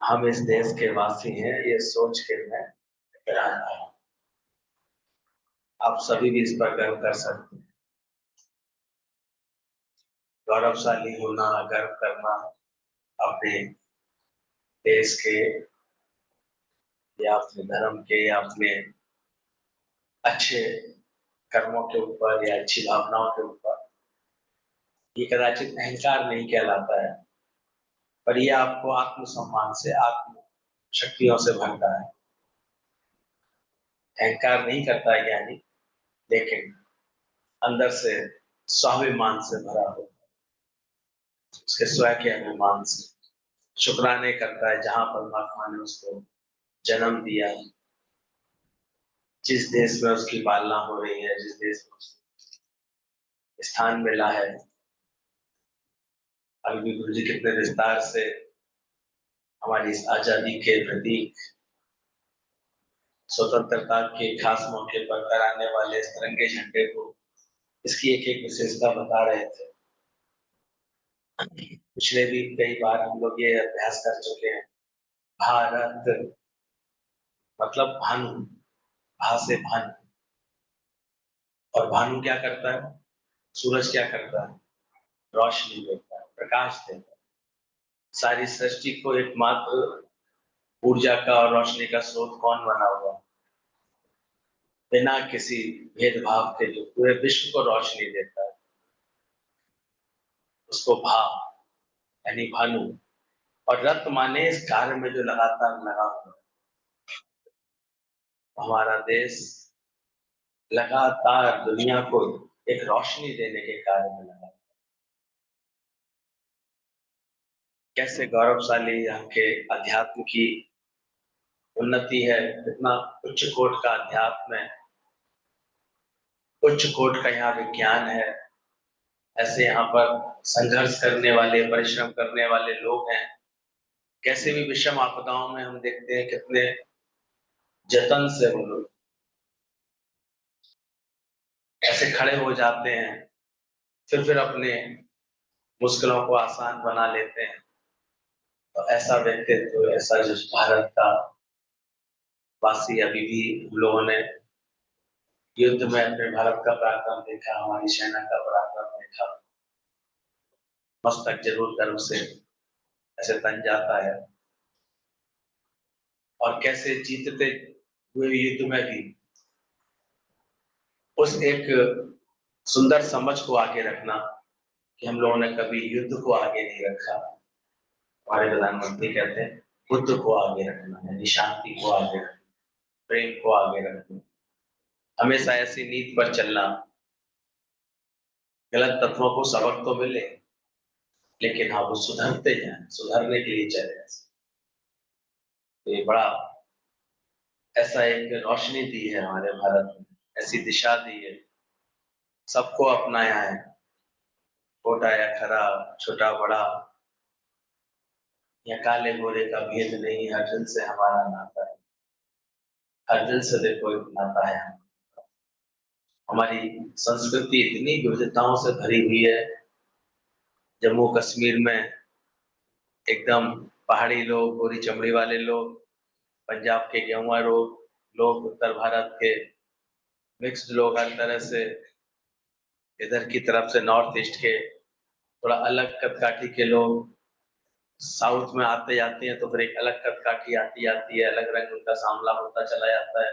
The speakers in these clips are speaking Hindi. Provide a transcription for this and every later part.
हम इस देश के वासी हैं, ये सोच के मैं इतना आप सभी भी इस पर गर्व कर सकते हैं। गौरवशाली होना, गर्व करना अपने देश के या अपने धर्म के या अपने अच्छे कर्मों के ऊपर या अच्छी भावनाओं के ऊपर, ये कदाचित अहंकार नहीं कहलाता है, पर ये आपको आत्मसम्मान से, आत्म शक्तियों से भरता है। अहंकार नहीं करता है ज्ञानी, लेकिन अंदर से स्वाभिमान से भरा हो, उसके स्वयं के अभिमान से शुक्राने करता है जहां परमात्मा ने उसको जन्म दिया, जिस देश में उसकी पालना हो रही है, जिस देश में उसको स्थान मिला है। अभी भी गुरु जी कितने विस्तार से हमारी इस आजादी के प्रतीक, स्वतंत्रता के खास मौके पर कराने वाले इस तिरंगे झंडे को, इसकी एक एक विशेषता बता रहे थे। पिछले भी कई बार हम लोग ये अभ्यास कर चुके हैं। भारत मतलब भानु, भा से भानु, और भानु क्या करता है? सूरज क्या करता है? रोशनी देता है, प्रकाश देता है। सारी सृष्टि को एकमात्र ऊर्जा का और रोशनी का स्रोत कौन बना हुआ? बिना किसी भेदभाव के जो पूरे विश्व को रोशनी देता है, उसको भा यानी भानु। और रत माने इस कार्य में जो लगातार लगा हुआ है। हमारा देश लगातार दुनिया को एक रोशनी देने के कार्य में लगा। कैसे गौरवशाली यहाँ के अध्यात्म की उन्नति है, कितना उच्च कोट का अध्यात्म है, उच्च कोट का यहाँ विज्ञान है। ऐसे यहाँ पर संघर्ष करने वाले, परिश्रम करने वाले लोग हैं। कैसे भी विषम आपदाओं में हम देखते हैं कितने जतन से वो लोग ऐसे खड़े हो जाते हैं, फिर अपने मुश्किलों को आसान बना लेते हैं। तो ऐसा व्यक्तित्व, ऐसा जिस भारत का वासी अभी भी हम लोगों ने युद्ध में अपने भारत का पराक्रम देखा, हमारी सेना का पराक्रम देखा, मस्तक जरूर गर्व से ऐसे तन जाता है। और कैसे जीतते हुए युद्ध में भी उस एक सुंदर समझ को आगे रखना कि हम लोगों ने कभी युद्ध को आगे नहीं रखा। हमारे प्रधानमंत्री कहते हैं बुद्ध को आगे रखना, यानी शांति को आगे रखना, प्रेम को आगे रखना, हमेशा ऐसी नीति पर चलना। गलत तत्वों को सबक तो मिले, लेकिन हाँ वो सुधरते जाए, सुधरने के लिए चले। तो ये बड़ा ऐसा एक रोशनी दी है हमारे भारत में, ऐसी दिशा दी है, सबको अपनाया है, छोटा या खरा, छोटा बड़ा, या काले गोरे का भेद नहीं, हर दिल से हमारा नाता है, हर दिल से देखो एक नाता है। हमारी संस्कृति इतनी विविधताओं से भरी हुई है। जम्मू कश्मीर में एकदम पहाड़ी लोग, गोरी चमड़ी वाले लोग, पंजाब के गेहुआ लोग, उत्तर भारत के मिक्स्ड लोग, हर तरह से इधर की तरफ से नॉर्थ ईस्ट के थोड़ा अलग कदकाठी के लोग साउथ में आते जाते हैं, तो फिर एक अलग कदकाठी आती आती है, अलग रंग उनका सांवला होता चला जाता है।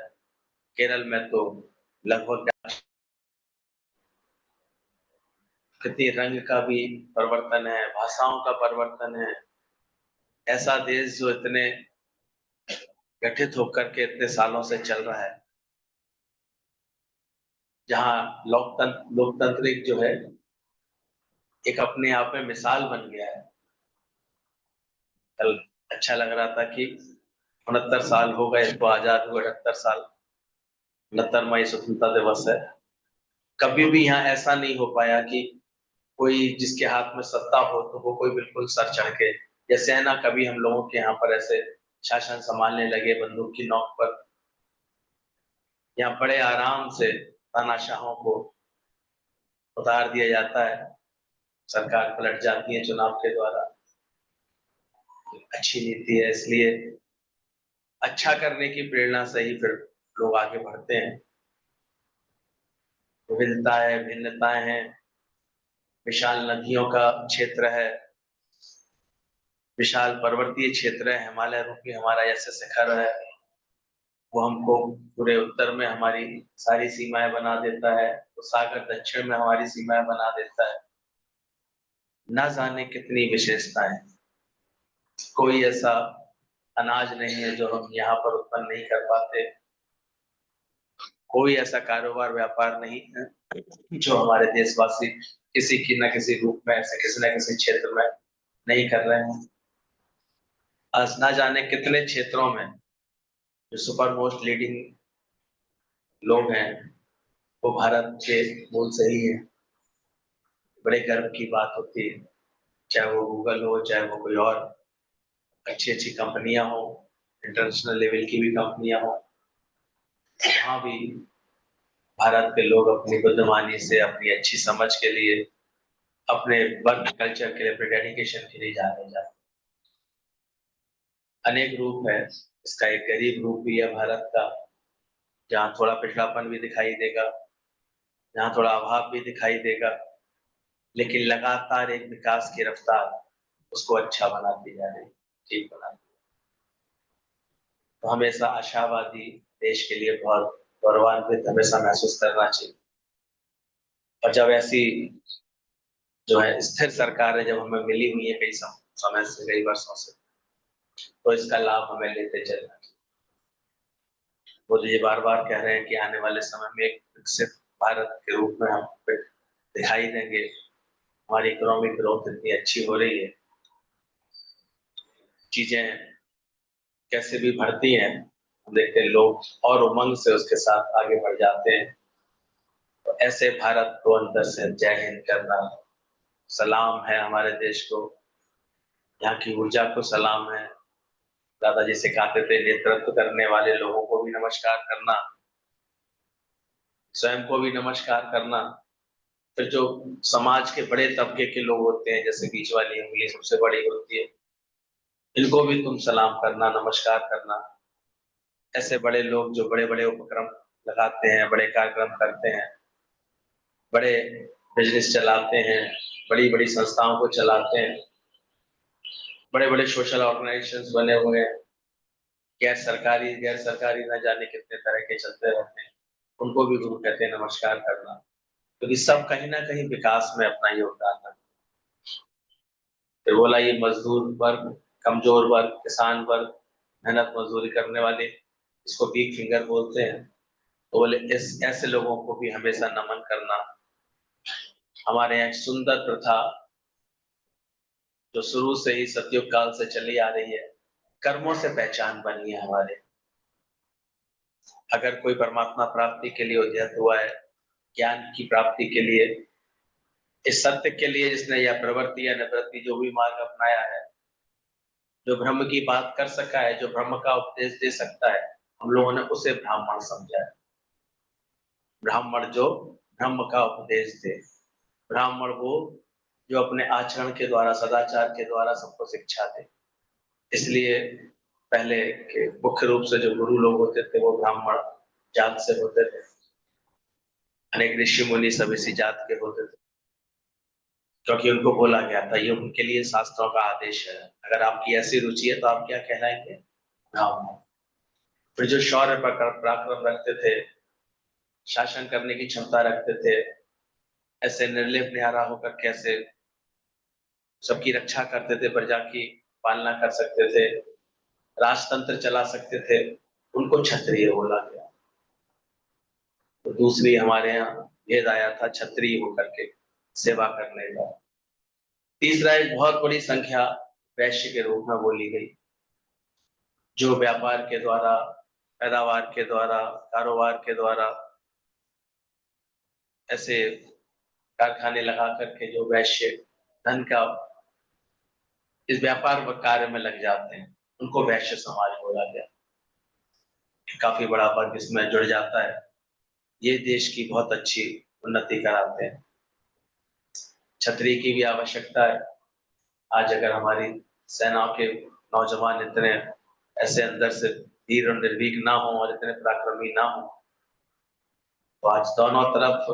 केरल में तो लगभग कितनी रंग का भी परिवर्तन है, भाषाओं का परिवर्तन है। ऐसा देश जो इतने गठित होकर के इतने सालों से चल रहा है, जहाँ लोकतांत्रिक जो है एक अपने आप में मिसाल बन गया है। कल अच्छा लग रहा था कि 69 साल हो गए इसको आजाद हुए, 78 साल, 69वां स्वतंत्रता दिवस है। कभी भी यहाँ ऐसा नहीं हो पाया कि कोई जिसके हाथ में सत्ता हो तो वो कोई बिल्कुल सर चढ़ के, जैसे है ना, कभी हम लोगों के यहाँ पर ऐसे शासन संभालने लगे बंदूक की नोक पर, यहाँ बड़े आराम से तानाशाहों को उतार दिया जाता है, सरकार पलट जाती है चुनाव के द्वारा। अच्छी नीति है, इसलिए अच्छा करने की प्रेरणा से ही फिर लोग आगे बढ़ते हैं। विविधता है, भिन्नताएं हैं, विशाल नदियों का क्षेत्र है, विशाल पर्वतीय क्षेत्र है, हिमालय रूपी हमारा जैसे शिखर है, वो हमको पूरे उत्तर में हमारी सारी सीमाएं बना देता है, तो सागर दक्षिण में हमारी सीमाएं बना देता है। ना जाने कितनी विशेषताएं, कोई ऐसा अनाज नहीं है जो हम यहाँ पर उत्पन्न नहीं कर पाते, कोई ऐसा कारोबार व्यापार नहीं है जो हमारे देशवासी किसी की न किसी रूप में ऐसे किसी न किसी क्षेत्र में नहीं कर रहे हैं। आज ना जाने कितने क्षेत्रों में जो सुपर मोस्ट लीडिंग लोग हैं वो भारत के मूल से ही है। बड़े गर्व की बात होती है, चाहे वो गूगल हो, चाहे वो कोई और अच्छी अच्छी कंपनियां हो, इंटरनेशनल लेवल की भी कंपनियां हो, वहाँ भी भारत के लोग अपनी बुद्धिमानी से, अपनी अच्छी समझ के लिए, अपने वर्क कल्चर के लिए, अपने डेडिकेशन के लिए जाने जाते। अनेक रूप है इसका, एक गरीब रूप भी है भारत का, जहाँ थोड़ा पिछड़ापन भी दिखाई देगा, जहाँ थोड़ा अभाव भी दिखाई देगा, लेकिन लगातार एक विकास की रफ्तार उसको अच्छा बनाती जा रही, ठीक बनाती। तो हमेशा आशावादी देश के लिए बहुत गौरवान्वित हमेशा महसूस करना चाहिए। और जब ऐसी जो है स्थिर सरकार है, जब हमें मिली हुई है कई समय से, कई वर्षों से, तो इसका लाभ हमें लेते चलना चाहिए। वो जो ये बार बार कह रहे हैं कि आने वाले समय में एक विकसित भारत के रूप में हम दिखाई देंगे, हमारी इकोनॉमिक ग्रोथ इतनी अच्छी हो रही है, चीजें कैसे भी बढ़ती हैं, हम देखते हैं लोग और उमंग से उसके साथ आगे बढ़ जाते हैं। तो ऐसे भारत को अंदर से जय हिंद करना, सलाम है हमारे देश को, यहाँ की ऊर्जा को सलाम है। दादाजी सिखाते थे नेतृत्व करने वाले लोगों को भी नमस्कार करना, स्वयं को भी नमस्कार करना। फिर जो समाज के बड़े तबके के लोग होते हैं, जैसे बीच वाली उंगली सबसे बड़ी होती है, इनको भी तुम सलाम करना, नमस्कार करना। ऐसे बड़े लोग जो बड़े बड़े उपक्रम लगाते हैं, बड़े कार्यक्रम करते हैं, बड़े बिजनेस चलाते हैं, बड़ी बड़ी संस्थाओं को चलाते हैं, बड़े बड़े सोशल ऑर्गेनाइजेशंस बने हुए हैं, गैर सरकारी न जाने कितने तरह के चलते रहते हैं, उनको भी गुरु कहते हैं नमस्कार करना, क्योंकि सब कहीं ना कहीं विकास में अपना योगदान है। फिर बोला ये मजदूर वर्ग, कमजोर वर्ग, किसान वर्ग, मेहनत मजदूरी करने वाले, इसको वीक फिंगर बोलते हैं, तो बोले इस ऐसे लोगों को भी हमेशा नमन करना। हमारे यहाँ एक सुंदर प्रथा जो शुरू से ही सतयुग काल से चली आ रही है, कर्मों से पहचान बनी है हमारे। अगर कोई परमात्मा प्राप्ति के लिए उद्यत हुआ है, ज्ञान की प्राप्ति के लिए, इस सत्य के लिए जिसने यह प्रवृत्ति या निवृत्ति जो भी मार्ग अपनाया है, जो ब्रह्म की बात कर सका है, जो ब्रह्म का उपदेश दे सकता है, हम लोगों ने उसे ब्राह्मण समझा है। ब्राह्मण जो ब्रह्म का उपदेश दे, ब्राह्मण वो जो अपने आचरण के द्वारा, सदाचार के द्वारा सबको शिक्षा दे। इसलिए पहले के मुख्य रूप से जो गुरु लोग होते थे वो ब्राह्मण जात से होते थे, अनेक ऋषि मुनि सब इसी जात के होते थे, क्योंकि उनको बोला गया था, ये उनके लिए शास्त्रों का आदेश है, अगर आपकी ऐसी रुचि है तो आप क्या कहलाएंगे, ब्राह्मण। फिर जो शौर्य पराक्रम रखते थे, शासन करने की क्षमता रखते थे, ऐसे निर्लेप न्यारा होकर कैसे सबकी रक्षा करते थे, प्रजा की पालना कर सकते थे, राजतंत्र चला सकते थे, उनको क्षत्रिय बोला गया। तो दूसरी हमारे यहाँ भेद आया था क्षत्रिय होकर के सेवा करने का। तीसरा एक बहुत बड़ी संख्या वैश्य के रूप में बोली गई, जो व्यापार के द्वारा, पैदावार के द्वारा, कारोबार के द्वारा ऐसे कारखाने लगा करके जो वैश्य धन का इस व्यापार कार्य में लग जाते हैं, उनको वैश्य समाज बोला गया। काफी बड़ा वर्ग इसमें जुड़ जाता है, ये देश की बहुत अच्छी उन्नति कराते हैं। क्षत्रिय की भी आवश्यकता है। आज अगर हमारी सेनाओं के नौजवान इतने ऐसे अंदर से धीर और निर्भीक ना हो और इतने पराक्रमी ना हो। तो आज दोनों तरफ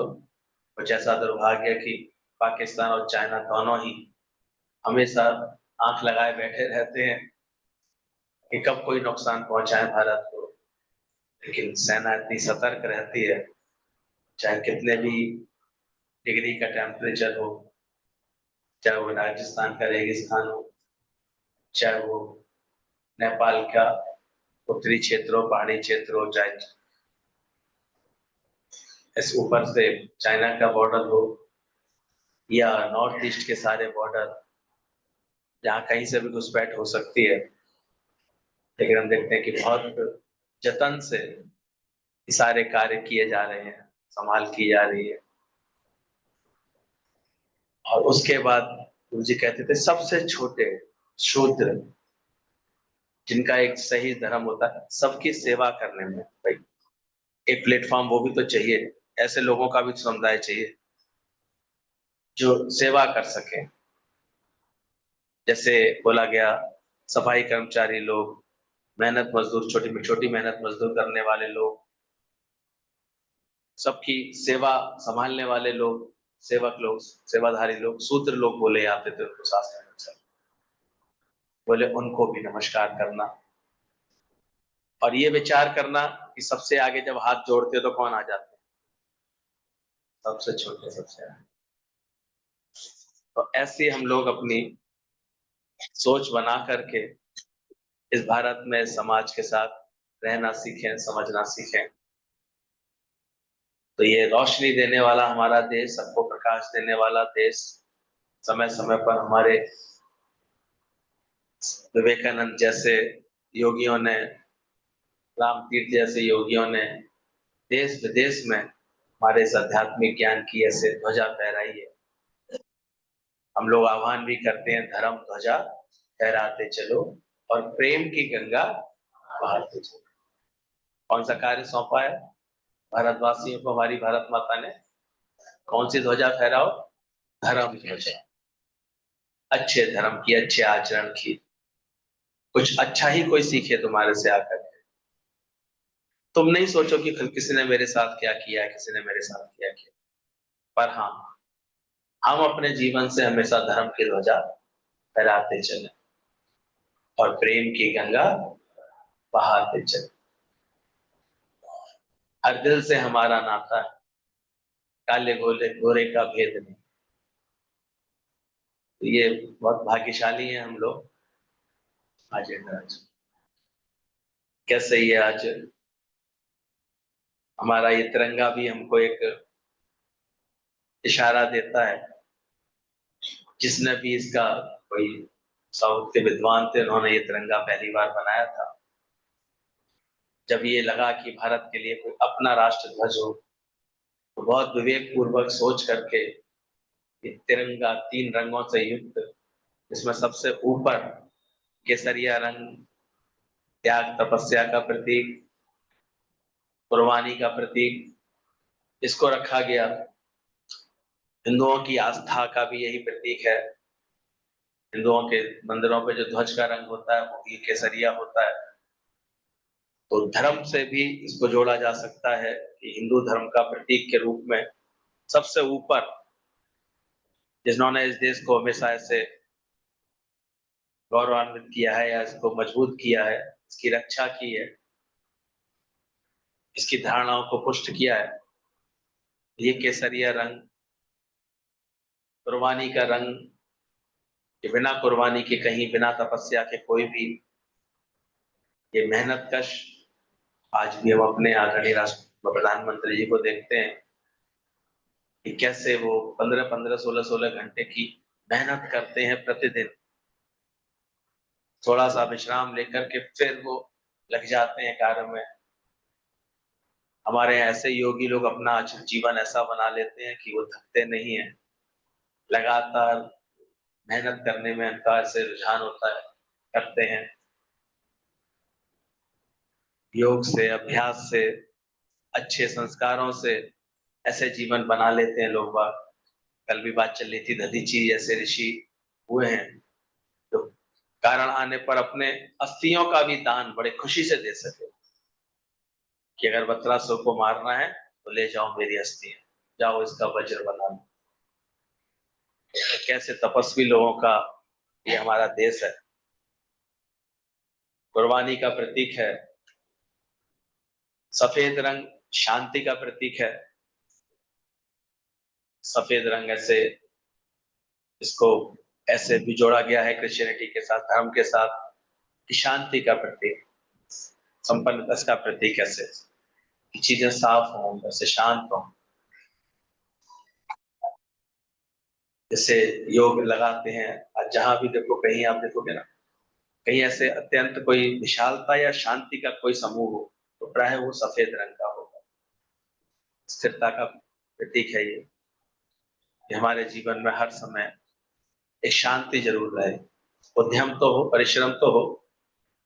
कुछ ऐसा दुर्भाग्य कि पाकिस्तान और चाइना दोनों ही हमेशा आंख लगाए बैठे रहते हैं कि कब कोई नुकसान पहुंचाए भारत को। लेकिन सेना इतनी सतर्क रहती है, चाहे कितने भी डिग्री का टेम्परेचर हो, चाहे वो राजस्थान का रेगिस्तान हो, चाहे वो नेपाल का उत्तरी क्षेत्र हो, पहाड़ी क्षेत्र हो, चाहे इस ऊपर से चाइना का बॉर्डर हो या नॉर्थ ईस्ट के सारे बॉर्डर, जहाँ कहीं से भी घुसपैठ हो सकती है। लेकिन हम देखते हैं कि बहुत जतन से ये सारे कार्य किए जा रहे हैं, संभाल की जा रही है। और उसके बाद गुरु जी कहते थे सबसे छोटे शूद्र, जिनका एक सही धर्म होता है सबकी सेवा करने में, भाई एक प्लेटफॉर्म वो भी तो चाहिए, ऐसे लोगों का भी समुदाय चाहिए जो सेवा कर सके। जैसे बोला गया सफाई कर्मचारी लोग, मेहनत मजदूर, छोटी छोटी मेहनत मजदूर करने वाले लोग, सबकी सेवा संभालने वाले लोग, सेवक लोग, सेवाधारी लोग, शूद्र लोग बोले जाते थे उनको शास्त्र में। बोले उनको भी नमस्कार करना और ये विचार करना कि सबसे आगे जब हाथ जोड़ते तो कौन आ जाते, सबसे छोटे सबसे आगे। तो ऐसे हम लोग अपनी सोच बना करके इस भारत में समाज के साथ रहना सीखें, समझना सीखें। तो ये रोशनी देने वाला हमारा देश, सबको प्रकाश देने वाला देश, समय समय पर हमारे विवेकानंद जैसे योगियों ने, राम तीर्थ जैसे योगियों ने देश विदेश में हमारे इस आध्यात्मिक ज्ञान की ऐसे ध्वजा फहराई है। हम लोग आह्वान भी करते हैं, धर्म ध्वजा फहराते चलो और प्रेम की गंगा बहाते चलो। कौन सा कार्य सौंपा है भारतवासियों को हमारी भारत माता ने? कौन सी ध्वजा फहराओ? धर्म ध्वजा। अच्छे धर्म की, अच्छे आचरण की, कुछ अच्छा ही कोई सीखे तुम्हारे से आकर। तुम नहीं सोचो कि फिर किसी ने मेरे साथ क्या किया है, किसी ने मेरे साथ क्या किया, पर हाँ हम अपने जीवन से हमेशा धर्म की ध्वजा फहराते चले और प्रेम की गंगा बहाते चले। हर दिल से हमारा नाता है, काले गोले गोरे का भेद नहीं। तो ये बहुत भाग्यशाली है हम लोग। आज कैसे ये आज हमारा ये तिरंगा भी हमको एक इशारा देता है। जिसने भी इसका, कोई साउथ के विद्वान थे, उन्होंने ये तिरंगा पहली बार बनाया था जब ये लगा कि भारत के लिए कोई अपना राष्ट्र ध्वज हो। तो बहुत विवेक पूर्वक सोच करके ये तिरंगा 3 रंगों से युक्त, इसमें सबसे ऊपर केसरिया रंग त्याग तपस्या का प्रतीक, कुर्बानी का प्रतीक, इसको रखा गया। हिंदुओं की आस्था का भी यही प्रतीक है। हिंदुओं के मंदिरों पे जो ध्वज का रंग होता है वो ये केसरिया होता है। तो धर्म से भी इसको जोड़ा जा सकता है कि हिंदू धर्म का प्रतीक के रूप में सबसे ऊपर जिन्होंने इस देश को हमेशा ऐसे गौरवान्वित किया है या इसको मजबूत किया है, इसकी रक्षा की है, इसकी धारणाओं को पुष्ट किया है, ये केसरिया रंग, कुर्बानी का रंग, कि बिना कुर्बानी के कहीं, बिना तपस्या के कोई भी, ये मेहनत कश। आज भी हम अपने आदरणीय राष्ट्र प्रधानमंत्री जी को देखते हैं कि कैसे वो 15-15, 16-16 घंटे की मेहनत करते हैं प्रतिदिन। थोड़ा सा विश्राम लेकर के फिर वो लग जाते हैं कार्य में। हमारे यहाँ ऐसे योगी लोग अपना जीवन ऐसा बना लेते हैं कि वो थकते नहीं है, लगातार मेहनत करने में उनका ऐसे रुझान होता है, करते हैं। योग से, अभ्यास से, अच्छे संस्कारों से ऐसे जीवन बना लेते हैं लोग बाग। कल भी बात चल रही थी, दधीची जैसे ऋषि हुए हैं तो कारण आने पर अपने अस्थियों का भी दान बड़े खुशी से दे सके कि अगर वत्रासुर को मारना है तो ले जाओ मेरी अस्थियां, जाओ इसका वज्र बना लो। तो कैसे तपस्वी लोगों का ये हमारा देश है, कुर्बानी का प्रतीक है। सफेद रंग शांति का प्रतीक है। सफेद रंग ऐसे इसको ऐसे भी जोड़ा गया है क्रिश्चियनिटी के साथ, धर्म के साथ, कि शांति का प्रतीक, संपन्नता का प्रतीक, ऐसे कि चीजें साफ हों, अंदर से शांत हों। जैसे योग लगाते हैं, आज जहां भी देखो, कहीं आप देखोगे ना, कहीं ऐसे अत्यंत कोई विशालता या शांति का कोई समूह हो तो प्राय वो सफेद रंग का होगा। स्थिरता का प्रतीक है ये, कि हमारे जीवन में हर समय एक शांति जरूर रहे। उद्यम तो हो, परिश्रम तो हो,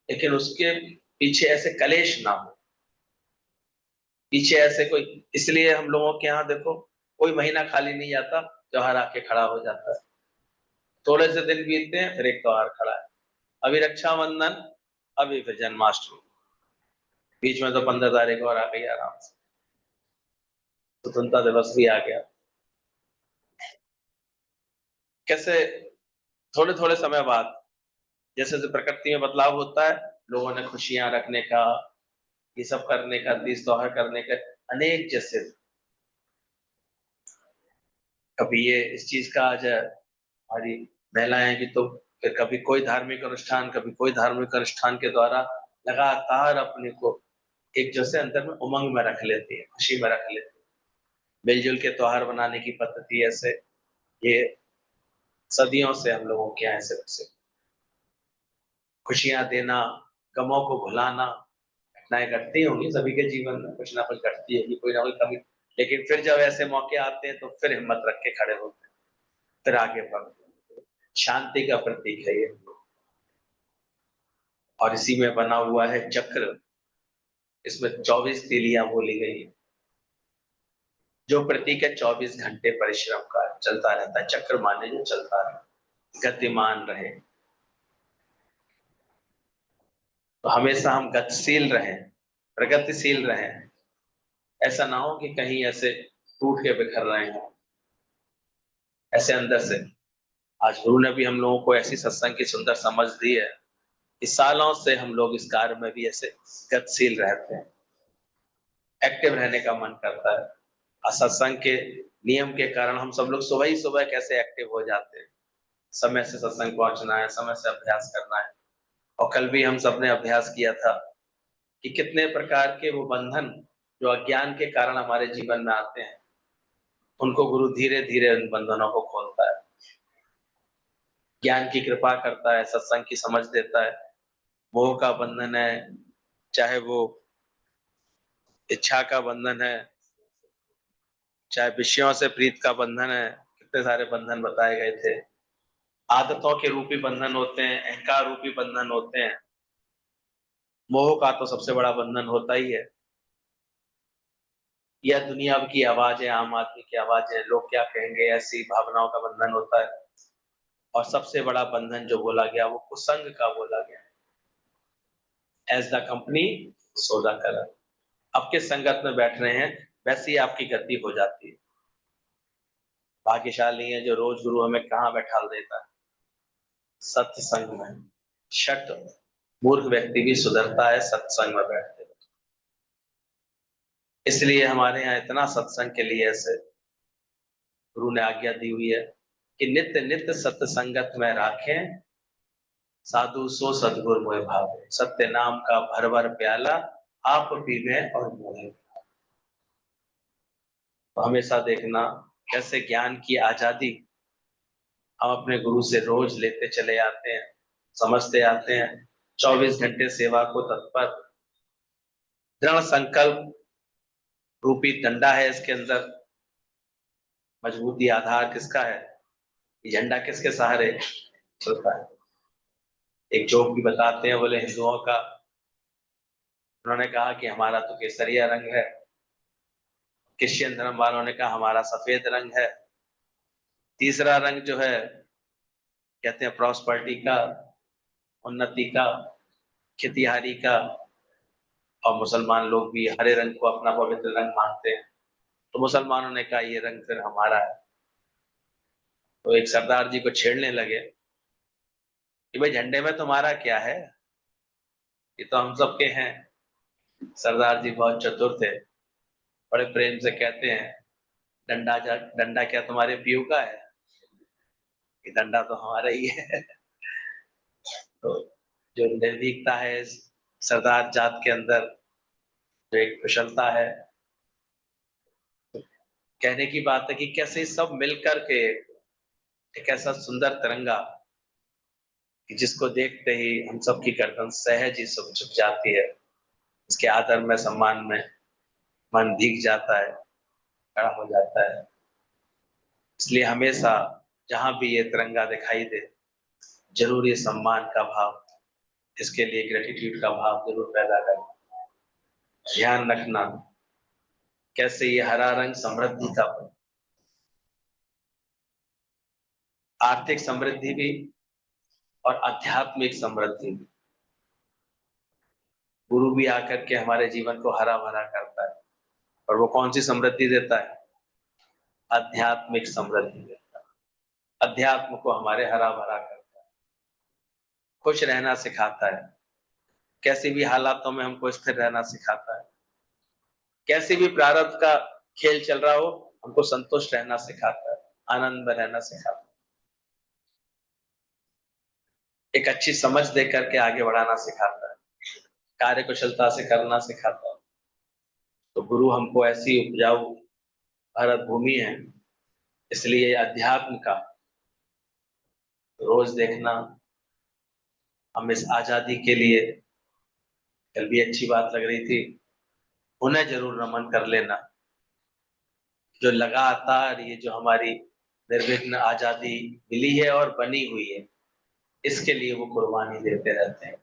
लेकिन उसके पीछे ऐसे कलेश ना हो, पीछे ऐसे कोई। इसलिए हम लोगों के यहाँ देखो, कोई महीना खाली नहीं जाता, त्योहार आके खड़ा हो जाता है। थोड़े से दिन बीतते हैं, फिर एक त्योहार खड़ा है। अभी रक्षाबंधन, अभी फिर जन्माष्टमी, बीच में तो 15 तारीख और आ गई आराम से, स्वतंत्रता दिवस भी आ गया। कैसे थोड़े थोड़े समय बाद जैसे जैसे प्रकृति में बदलाव होता है, लोगों ने खुशियां रखने का, ये सब करने का, तीज त्योहार करने का अनेक, जैसे कभी ये इस चीज का आज हमारी महिलाएं भी, तो फिर कभी कोई धार्मिक अनुष्ठान, कभी कोई धार्मिक अनुष्ठान के द्वारा लगातार अपने को एक जैसे अंदर में उमंग में रख लेती है, खुशी में रख लेती है। मिलजुल के त्योहार बनाने की पद्धति ऐसे ये सदियों से हम लोगों के यहाँ ऐसे वैसे खुशियां देना, गमों को भुलाना, घटनाएं घटती होंगी सभी के जीवन में, कुछ ना कुछ घटती होगी, कोई ना कोई कमी। लेकिन फिर जब ऐसे मौके आते हैं तो फिर हिम्मत रख के खड़े होते हैं, फिर आगे बढ़ते हैं। शांति का प्रतीक है ये, और इसी में बना हुआ है चक्र। इसमें 24 तीलियां बोली गई है, जो प्रतीक है 24 घंटे परिश्रम का, चलता रहता है। चक्र माने जो चलता रहे, गतिमान रहे, तो हमेशा हम गतिशील रहें, प्रगतिशील रहें। ऐसा ना हो कि कहीं ऐसे टूट के बिखर रहे हैं। ऐसे अंदर से आज गुरु ने भी हम लोगों को ऐसी सत्संग की सुंदर समझ दी है कि सालों से हम लोग इस कार्य में भी ऐसे गतिशील रहते हैं, एक्टिव रहने का मन करता है। और सत्संग के नियम के कारण हम सब लोग सुबह ही सुबह कैसे एक्टिव हो जाते हैं, समय से सत्संग पहुंचना है, समय से अभ्यास करना है। और कल भी हम सब ने अभ्यास किया था कि कितने प्रकार के वो बंधन जो अज्ञान के कारण हमारे जीवन में आते हैं, उनको गुरु धीरे धीरे उन बंधनों को खोलता है, ज्ञान की कृपा करता है, सत्संग की समझ देता है। मोह का बंधन है, चाहे वो इच्छा का बंधन है, चाहे विषयों से प्रीत का बंधन है, कितने सारे बंधन बताए गए थे। आदतों के रूपी बंधन होते हैं, अहंकार रूपी बंधन होते हैं। मोह का तो सबसे बड़ा बंधन होता ही है। यह दुनिया की आवाज है, आम आदमी की आवाज है, लोग क्या कहेंगे, ऐसी भावनाओं का बंधन होता है। और सबसे बड़ा बंधन जो बोला गया वो कुसंग का बोला गया, as the company so the colour. अब किस संगत में बैठ रहे हैं, वैसी आपकी गति हो जाती है। भाग्यशाली है जो रोज गुरु हमें कहाँ बैठा देता है, सत्संग में। शट मूर्ख व्यक्ति भी सुधरता है सत्संग में बैठते। इसलिए हमारे यहाँ इतना सत्संग के लिए ऐसे गुरु ने आज्ञा दी हुई है कि नित्य नित्य सत्संगत में राखें, साधु सो सदगुर मोह भावे। सत्य नाम का भर भर प्याला, आप पीवे और मोहे। तो हमेशा देखना कैसे ज्ञान की आजादी हम अपने गुरु से रोज लेते चले आते हैं, समझते आते हैं। 24 घंटे सेवा को तत्पर, दृढ़ संकल्प रूपी डंडा है इसके अंदर। मजबूती आधार किसका है, ये झंडा किसके सहारे चलता है। एक जोक भी बताते हैं, बोले हिंदुओं का, उन्होंने कहा कि हमारा तो केसरिया रंग है। क्रिश्चियन धर्म वालों ने कहा हमारा सफेद रंग है। तीसरा रंग जो है कहते हैं प्रॉस्पर्टी का, उन्नति का, खेतीहारी का, और मुसलमान लोग भी हरे रंग को अपना पवित्र रंग मानते हैं, तो मुसलमानों ने कहा ये रंग फिर हमारा है। तो एक सरदार जी को छेड़ने लगे कि भाई झंडे में तुम्हारा क्या है, ये तो हम सबके हैं। सरदार जी बहुत चतुर थे, बड़े प्रेम से कहते हैं, डंडा क्या तुम्हारे पीयू का है, ये डंडा तो हमारा ही है। तो जो निर्भीकता है इस सरदार जात के अंदर, जो एक कुशलता है, कहने की बात है कि कैसे सब मिलकर के एक ऐसा सुंदर तिरंगा कि जिसको देखते ही हम सबकी गर्दन सहज ही झुक जाती है, इसके आदर में, सम्मान में मन भीग जाता है, खड़ा हो जाता है। इसलिए हमेशा जहां भी ये तिरंगा दिखाई दे, जरूर ये सम्मान का भाव, इसके लिए ग्रेटिट्यूड का भाव जरूर पैदा करना। ध्यान रखना कैसे ये हरा रंग समृद्धि का, आर्थिक समृद्धि भी और आध्यात्मिक समृद्धि भी। गुरु भी आकर के हमारे जीवन को हरा भरा करता है, और वो कौन सी समृद्धि देता है? आध्यात्मिक समृद्धि देता है। अध्यात्म को हमारे हरा भरा करता है, खुश रहना सिखाता है, कैसी भी हालातों में हमको स्थिर रहना सिखाता है, कैसी भी प्रारब्ध का खेल चल रहा हो हमको संतुष्ट रहना सिखाता है, आनंद में रहना सिखाता है, एक अच्छी समझ दे करके आगे बढ़ाना सिखाता है, कार्य कुशलता से करना सिखाता है। तो गुरु हमको ऐसी उपजाऊ भारत भूमि है, इसलिए अध्यात्म का रोज देखना, हम इस आजादी के लिए, कल भी अच्छी बात लग रही थी, उन्हें जरूर नमन कर लेना, जो लगातार ये जो हमारी निर्विघ्न आजादी मिली है और बनी हुई है, इसके लिए वो कुर्बानी देते रहते हैं।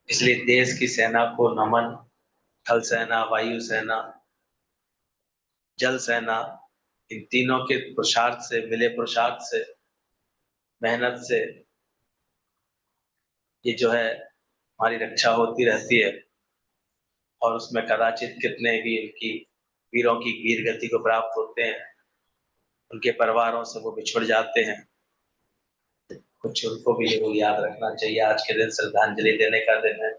इसलिए देश की सेना को नमन, थल सेना, वायु सेना, जल सेना, इन तीनों के पुरुषार्थ से, मिले पुरुषार्थ से, मेहनत से ये जो है हमारी रक्षा होती रहती है, और उसमें कदाचित कितने भी उनकी वीरों की वीर गति को प्राप्त होते हैं, उनके परिवारों से वो बिछुड़ जाते हैं। कुछ उनको भी जरूर याद रखना चाहिए। आज के दिन श्रद्धांजलि देने का दिन है,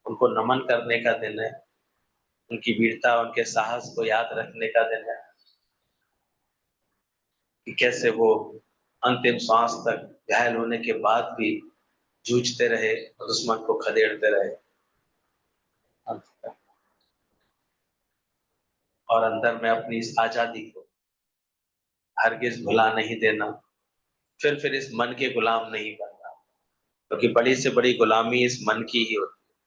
उनको नमन करने का दिन है, उनकी वीरता, उनके साहस को याद रखने का दिन है कि कैसे वो अंतिम सांस तक घायल होने के बाद भी जूझते रहे और दुश्मन को खदेड़ते रहे अंत तक, और अंदर में अपनी इस आजादी को हरगिज भुला नहीं देना, फिर इस मन के गुलाम नहीं बनना, क्योंकि बड़ी से बड़ी गुलामी इस मन की ही होती है,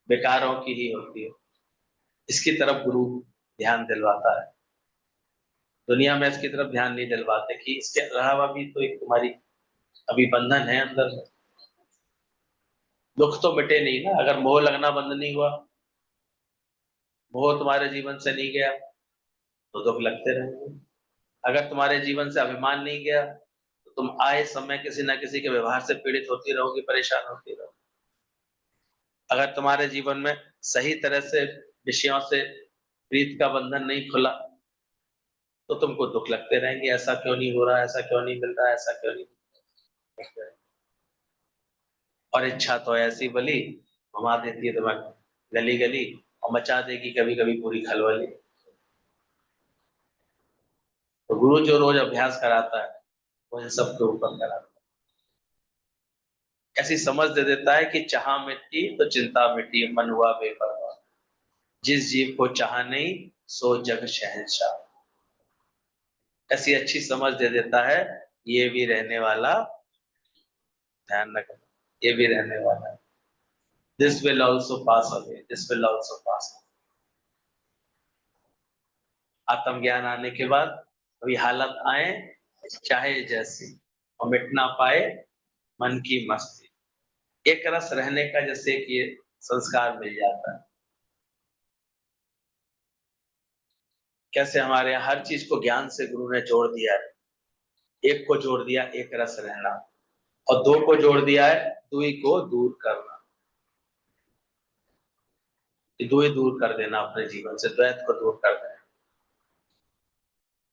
बेकारों की ही होती है। इसकी तरफ गुरु ध्यान दिलवाता है, दुनिया में इसकी तरफ ध्यान नहीं दिलवाते कि इसके अलावा भी तो एक तुम्हारी अभी बंधन है अंदर में, दुख तो मिटे नहीं ना। अगर मोह लगना बंद नहीं हुआ, मोह तुम्हारे जीवन से नहीं गया, तो दुख लगते रहेंगे। अगर तुम्हारे जीवन से अभिमान नहीं गया, तो तुम आए समय किसी ना किसी के व्यवहार से पीड़ित होती रहोगी, परेशान होती रहोगी। अगर तुम्हारे जीवन में सही तरह से विषयों से प्रीत का बंधन नहीं खुला, तो तुमको दुख लगते रहेंगे, ऐसा क्यों नहीं हो रहा, ऐसा क्यों नहीं मिल रहा, ऐसा क्यों नहीं मिल रहा। और इच्छा तो ऐसी बली घुमा देती है तुम्हें गली गली, और मचा देगी कभी कभी पूरी खलबली। तो गुरु जो रोज अभ्यास कराता है, वो इन सबके ऊपर कराता है, ऐसी समझ दे देता है कि चाह मिट्टी तो चिंता मिट्टी, मन हुआ बेपरवाह, जिस जीव को चाह नहीं सो जग शहंशाह। ऐसी अच्छी समझ दे देता है, ये भी रहने वाला, ध्यान रखना, ये भी रहने वाला है। This will also pass away, this will also pass. आत्मज्ञान आने के बाद अभी हालत आए चाहे जैसी, और मिट ना पाए मन की मस्ती, एक रस रहने का जैसे कि ये संस्कार मिल जाता है। कैसे हमारे यहाँ हर चीज को ज्ञान से गुरु ने जोड़ दिया है, एक को जोड़ दिया, एक रस रहना, और दो को जोड़ दिया है, दुई को दूर करना, दुई दूर कर देना अपने जीवन से, द्वैत को दूर कर देना।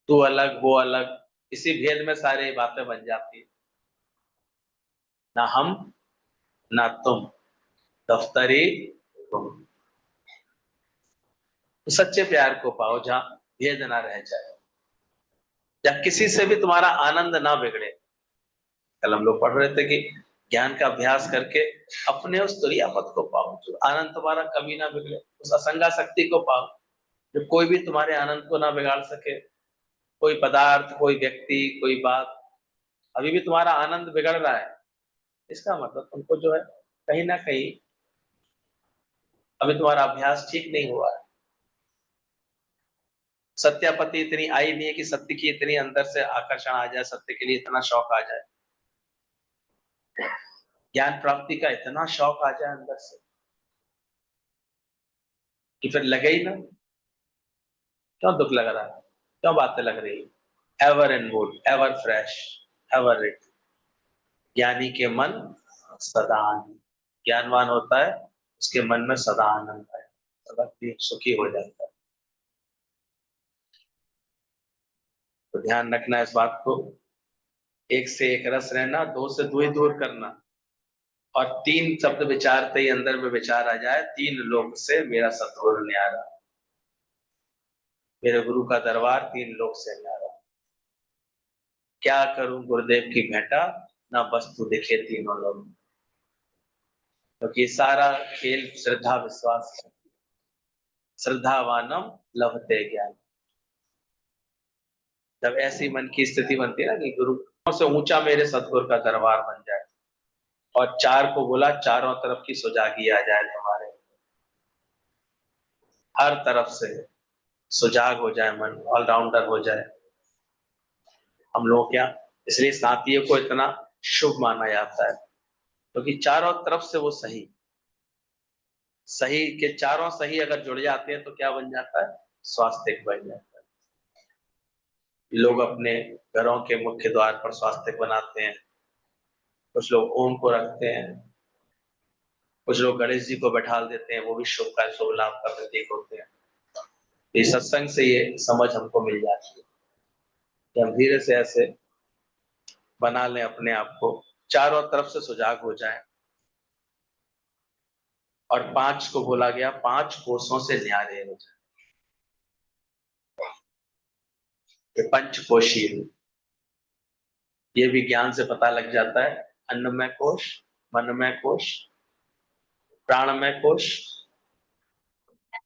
तू अलग वो अलग, इसी भेद में सारी बातें बन जाती है। ना हम ना तुम, दफ्तरी तुम। तो सच्चे प्यार को पाओ जहां भेद ना रह जाए, या किसी से भी तुम्हारा आनंद ना बिगड़े। कल हम लोग पढ़ रहे थे कि ज्ञान का अभ्यास करके अपने उस तुरिया पद को पाओ, जो आनंद तुम्हारा कभी ना बिगड़े, उस असंगा शक्ति को पाओ जो कोई भी तुम्हारे आनंद को ना बिगाड़ सके। कोई पदार्थ, कोई व्यक्ति, कोई बात अभी भी तुम्हारा आनंद बिगड़ रहा है, इसका मतलब तुमको जो है कहीं ना कहीं अभी तुम्हारा अभ्यास ठीक नहीं हुआ है। सत्यापति इतनी आई नहीं है कि सत्य की इतनी अंदर से आकर्षण आ जाए, सत्य के लिए इतना शौक आ जाए, ज्ञान प्राप्ति का इतना शौक आ जाए अंदर से कि फिर लगे ही ना। क्यों दुख लग रहा है, क्यों बातें लग रही है? Ever in mood, ever fresh, ever rich. ज्ञानी के मन सदा आनंद, ज्ञानवान होता है उसके मन में सदा आनंद है, सदा सुखी हो जाता है। तो ध्यान रखना इस बात को, एक से एक रस रहना, दो से दो ही दूर करना, और तीन शब्द विचारते ही अंदर में विचार आ जाए, तीन लोक से मेरा सतगुरु न्यारा, मेरे गुरु का दरबार तीन लोक से न्यारा। क्या करूं गुरुदेव की भेंटा, ना वस्तु दिखे तीनों लोग। क्योंकि तो सारा खेल श्रद्धा विश्वास है। श्रद्धावानम लभते ज्ञान। जब ऐसी मन की स्थिति बनती है ना कि गुरु से ऊंचा मेरे सतगुरु का दरबार बन जाए, और चार को बोला चारों तरफ की सुजागी आ जाए तुम्हारे, हर तरफ से सुजाग हो जाए, मन ऑलराउंडर हो जाए। हम लोग क्या, इसलिए साथियों को इतना शुभ माना जाता है, क्योंकि चारों तरफ से वो सही सही के चारों सही अगर जुड़ जाते हैं तो क्या बन जाता है? स्वास्थ्य बन जाता है। लोग अपने घरों के मुख्य द्वार पर स्वास्थ्य बनाते हैं, कुछ लोग ओम को रखते हैं, कुछ लोग गणेश जी को बैठा देते हैं, वो भी शुभ का शुभ लाभ का प्रतीक होते हैं। ये सत्संग से ये समझ हमको मिल जाती है कि हम धीरे से ऐसे बना लें अपने आप को, चारों तरफ से सुजाग हो जाए। और पांच को बोला गया, पांच कोषों से न्यारे हो जाए, ये पंचकोशीय। ये विज्ञान से पता लग जाता है, अन्नमय कोश, मनमय कोश, प्राणमय कोश,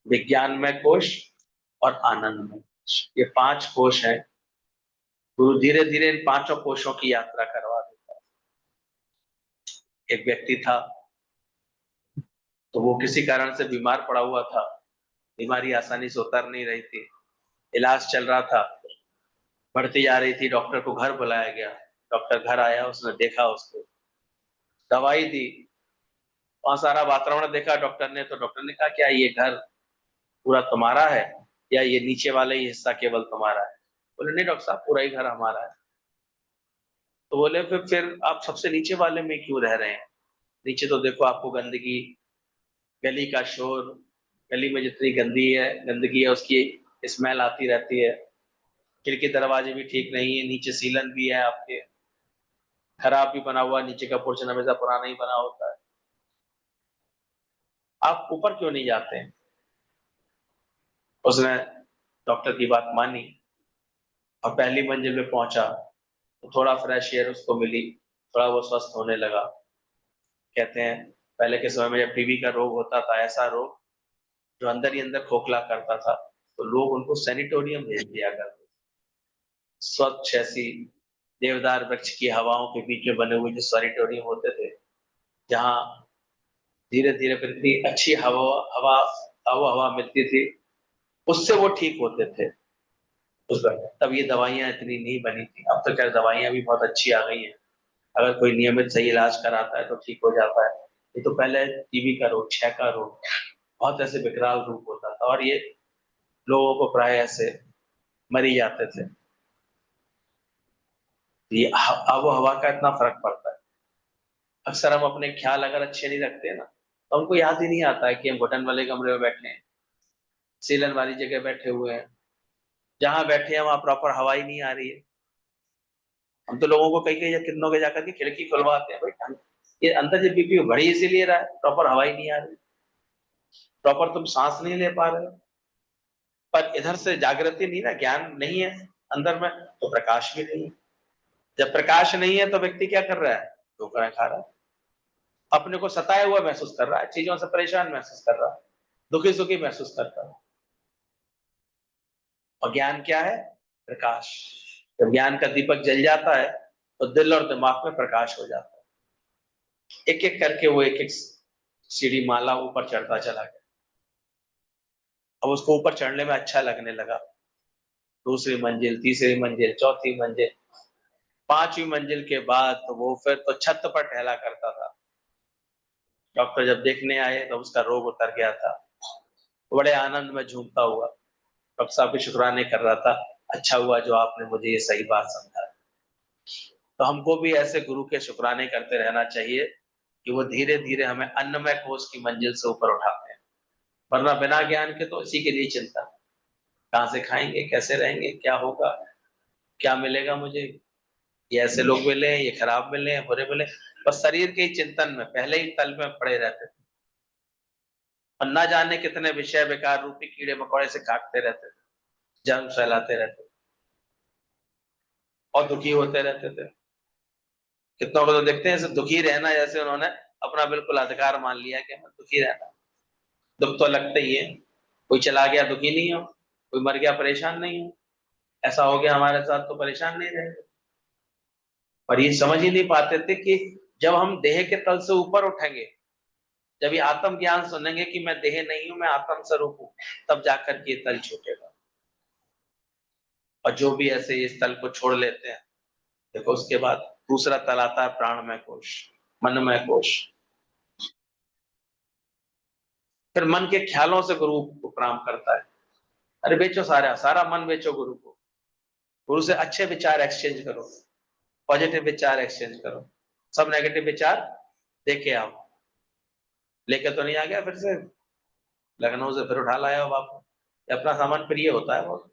विज्ञानमय कोश और आनंदमय कोश। ये पांच कोश हैं। गुरु धीरे धीरे इन पांचों कोशों की यात्रा करवा देता है। एक व्यक्ति था, तो वो किसी कारण से बीमार पड़ा हुआ था, बीमारी आसानी से उतर नहीं रही थी, इलाज चल रहा था, बढ़ती जा रही थी, डॉक्टर को घर बुलाया गया। डॉक्टर घर आया, उसने देखा उसको, दवाई दी, वहां सारा वातावरण देखा डॉक्टर ने, तो डॉक्टर ने कहा क्या ये घर पूरा तुम्हारा है या ये नीचे वाला ही हिस्सा केवल तुम्हारा है? बोले नहीं डॉक्टर साहब, पूरा ही घर हमारा है। तो बोले फिर आप सबसे नीचे वाले में क्यों रह रहे हैं? नीचे तो देखो आपको गंदगी, गली का शोर, गली में जितनी गंदगी है उसकी स्मेल आती रहती है, खिड़की दरवाजे भी ठीक नहीं है, नीचे सीलन भी है आपके, खराब भी बना हुआ, नीचे का पोर्शन हमेशा पुराना ही बना होता है, आप ऊपर क्यों नहीं जाते हैं? उसने डॉक्टर की बात मानी और पहली मंजिल पे पहुंचा, तो थोड़ा फ्रेश एयर उसको मिली, थोड़ा वो स्वस्थ होने लगा। कहते हैं पहले के समय में जब टीबी का रोग होता था, ऐसा रोग जो अंदर ही अंदर खोखला करता था, तो लोग उनको सैनिटोरियम भेज दिया करते, स्वच्छ ऐसी देवदार वृक्ष की हवाओं के बीच में बने हुए जो सैनिटोरियम होते थे, जहाँ धीरे धीरे फिर इतनी अच्छी हवा हवा हवा हवा मिलती थी, उससे वो ठीक होते थे उस वक्त। तब ये दवाइयां इतनी नहीं बनी थी, अब तो खैर दवाइयां भी बहुत अच्छी आ गई हैं, अगर कोई नियमित सही इलाज कराता है तो ठीक हो जाता है। ये तो पहले टीबी का रोग, क्षय का रोग, बहुत ऐसे विकराल रूप होता था, और ये लोगों को प्राय ऐसे मरी जाते थे। ये आबो हवा का इतना फर्क पड़ता है। अक्सर हम अपने ख्याल अगर अच्छे नहीं रखते ना, तो हमको याद ही नहीं आता है कि हम घुटन वाले कमरे में बैठे हैं, सीलन वाली जगह बैठे हुए हैं, जहाँ बैठे हैं वहाँ प्रॉपर हवा ही नहीं आ रही है। हम तो लोगों को कई-कई या कितनों के जाकर के खिड़की खुलवाते हैं, भाई ये अंदर जो बीपी बढ़ी इसीलिए रहा है, प्रॉपर हवा ही नहीं आ रही, प्रॉपर तुम सांस नहीं ले पा रहे हो। पर इधर से जागृति नहीं ना, ज्ञान नहीं है अंदर में, तो प्रकाश भी नहीं है। जब प्रकाश नहीं है तो व्यक्ति क्या कर रहा है? ठोकरें खा रहा है, अपने को सताया हुआ महसूस कर रहा है, चीजों से परेशान महसूस कर रहा है, दुखी सुखी महसूस करता है। और ज्ञान क्या है? प्रकाश। जब ज्ञान का दीपक जल जाता है तो दिल और दिमाग में प्रकाश हो जाता है। एक एक करके वो एक एक सीढ़ी माला ऊपर चढ़ता चला गया। अब उसको ऊपर चढ़ने में अच्छा लगने लगा। दूसरी मंजिल, तीसरी मंजिल, चौथी मंजिल, पांचवी मंजिल के बाद तो वो फिर तो छत पर टहला करता था। डॉक्टर जब देखने आए तो उसका रोग उतर गया था। बड़े आनंद में झूमता हुआ डॉक्टर साहब के शुक्राने कर रहा था, अच्छा हुआ जो आपने मुझे ये सही बात समझा। तो हमको भी ऐसे गुरु के शुक्राने करते रहना चाहिए कि वो धीरे धीरे हमें अन्नमय कोश की मंजिल से ऊपर उठाते हैं। वरना बिना ज्ञान के तो इसी के लिए चिंता, कहाँ से खाएंगे, कैसे रहेंगे, क्या होगा, क्या मिलेगा मुझे, ये ऐसे लोग मिले, ये खराब मिले, बुरे मिले, बस शरीर के ही चिंतन में पहले ही तल में पड़े रहते थे और न जाने कितने विषय बेकार रूपी कीड़े मकोड़े से काटते रहते थे, जंग फैलाते रहते थे और दुखी होते रहते थे। कितनों को तो देखते हैं सिर्फ दुखी रहना, जैसे उन्होंने अपना बिल्कुल अधिकार मान लिया कि हमें दुखी रहना। दुख तो लगता ही है, कोई चला गया दुखी नहीं हो, कोई मर गया परेशान नहीं हो, ऐसा हो गया हमारे साथ तो परेशान नहीं रहेंगे। पर ये समझ ही नहीं पाते थे कि जब हम देह के तल से ऊपर उठेंगे, जब ये आत्म ज्ञान सुनेंगे कि मैं देह नहीं हूं, मैं आत्म स्वरूप हूं, तब जाकर के ये तल छूटेगा। और जो भी ऐसे इस तल को छोड़ लेते हैं, देखो उसके बाद दूसरा तल आता है प्राणमय कोश, मनमय कोश। फिर मन के ख्यालों से गुरु को प्रणाम करता है। अरे बेचो सारा सारा मन बेचो गुरु को, गुरु से अच्छे विचार एक्सचेंज करो, पॉजिटिव विचार एक्सचेंज करो, सब नेगेटिव विचार देके आओ। लेके तो नहीं आ गया फिर से लखनऊ से फिर उठा लाया हो बापू, अपना सामान प्रिय होता है बहुत,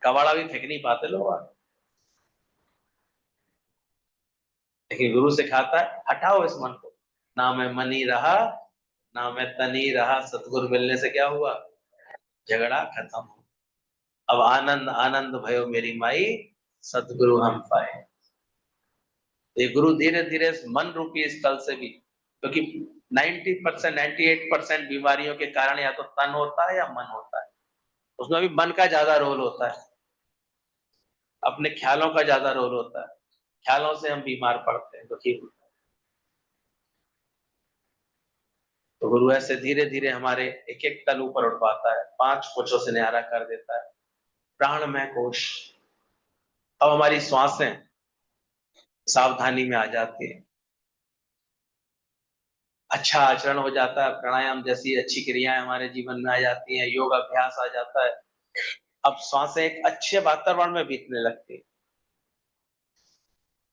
कबाड़ा भी फेंक नहीं पाते लोग। लेकिन गुरु सिखाता है हटाओ इस मन को, ना मैं मनी रहा, ना मैं तनी रहा, सतगुरु मिलने से क्या हुआ? झगड़ा खत्म हो, अब आनंद आनंद भयो मेरी माई, सतगुरु हम पाए। ये गुरु धीरे धीरे मन रूपी स्थल से भी, क्योंकि 90% 98% बीमारियों के कारण या तो तन होता है या मन होता है, उसमें भी मन का ज्यादा रोल होता है, अपने ख्यालों का ज्यादा रोल होता है, ख्यालों से हम बीमार पड़ते हैं, दुखी होते हैं। तो गुरु ऐसे धीरे धीरे हमारे एक एक तल ऊपर उठवाता है, 5 कोशों से न्यारा कर देता है। प्राणमय कोश। अब हमारी श्वासें सावधानी में आ जाती है, अच्छा आचरण हो जाता है, प्राणायाम जैसी अच्छी क्रियाएं हमारे जीवन में आ जाती हैं, योग अभ्यास आ जाता है। अब श्वासें एक अच्छे वातावरण में बीतने लगती है।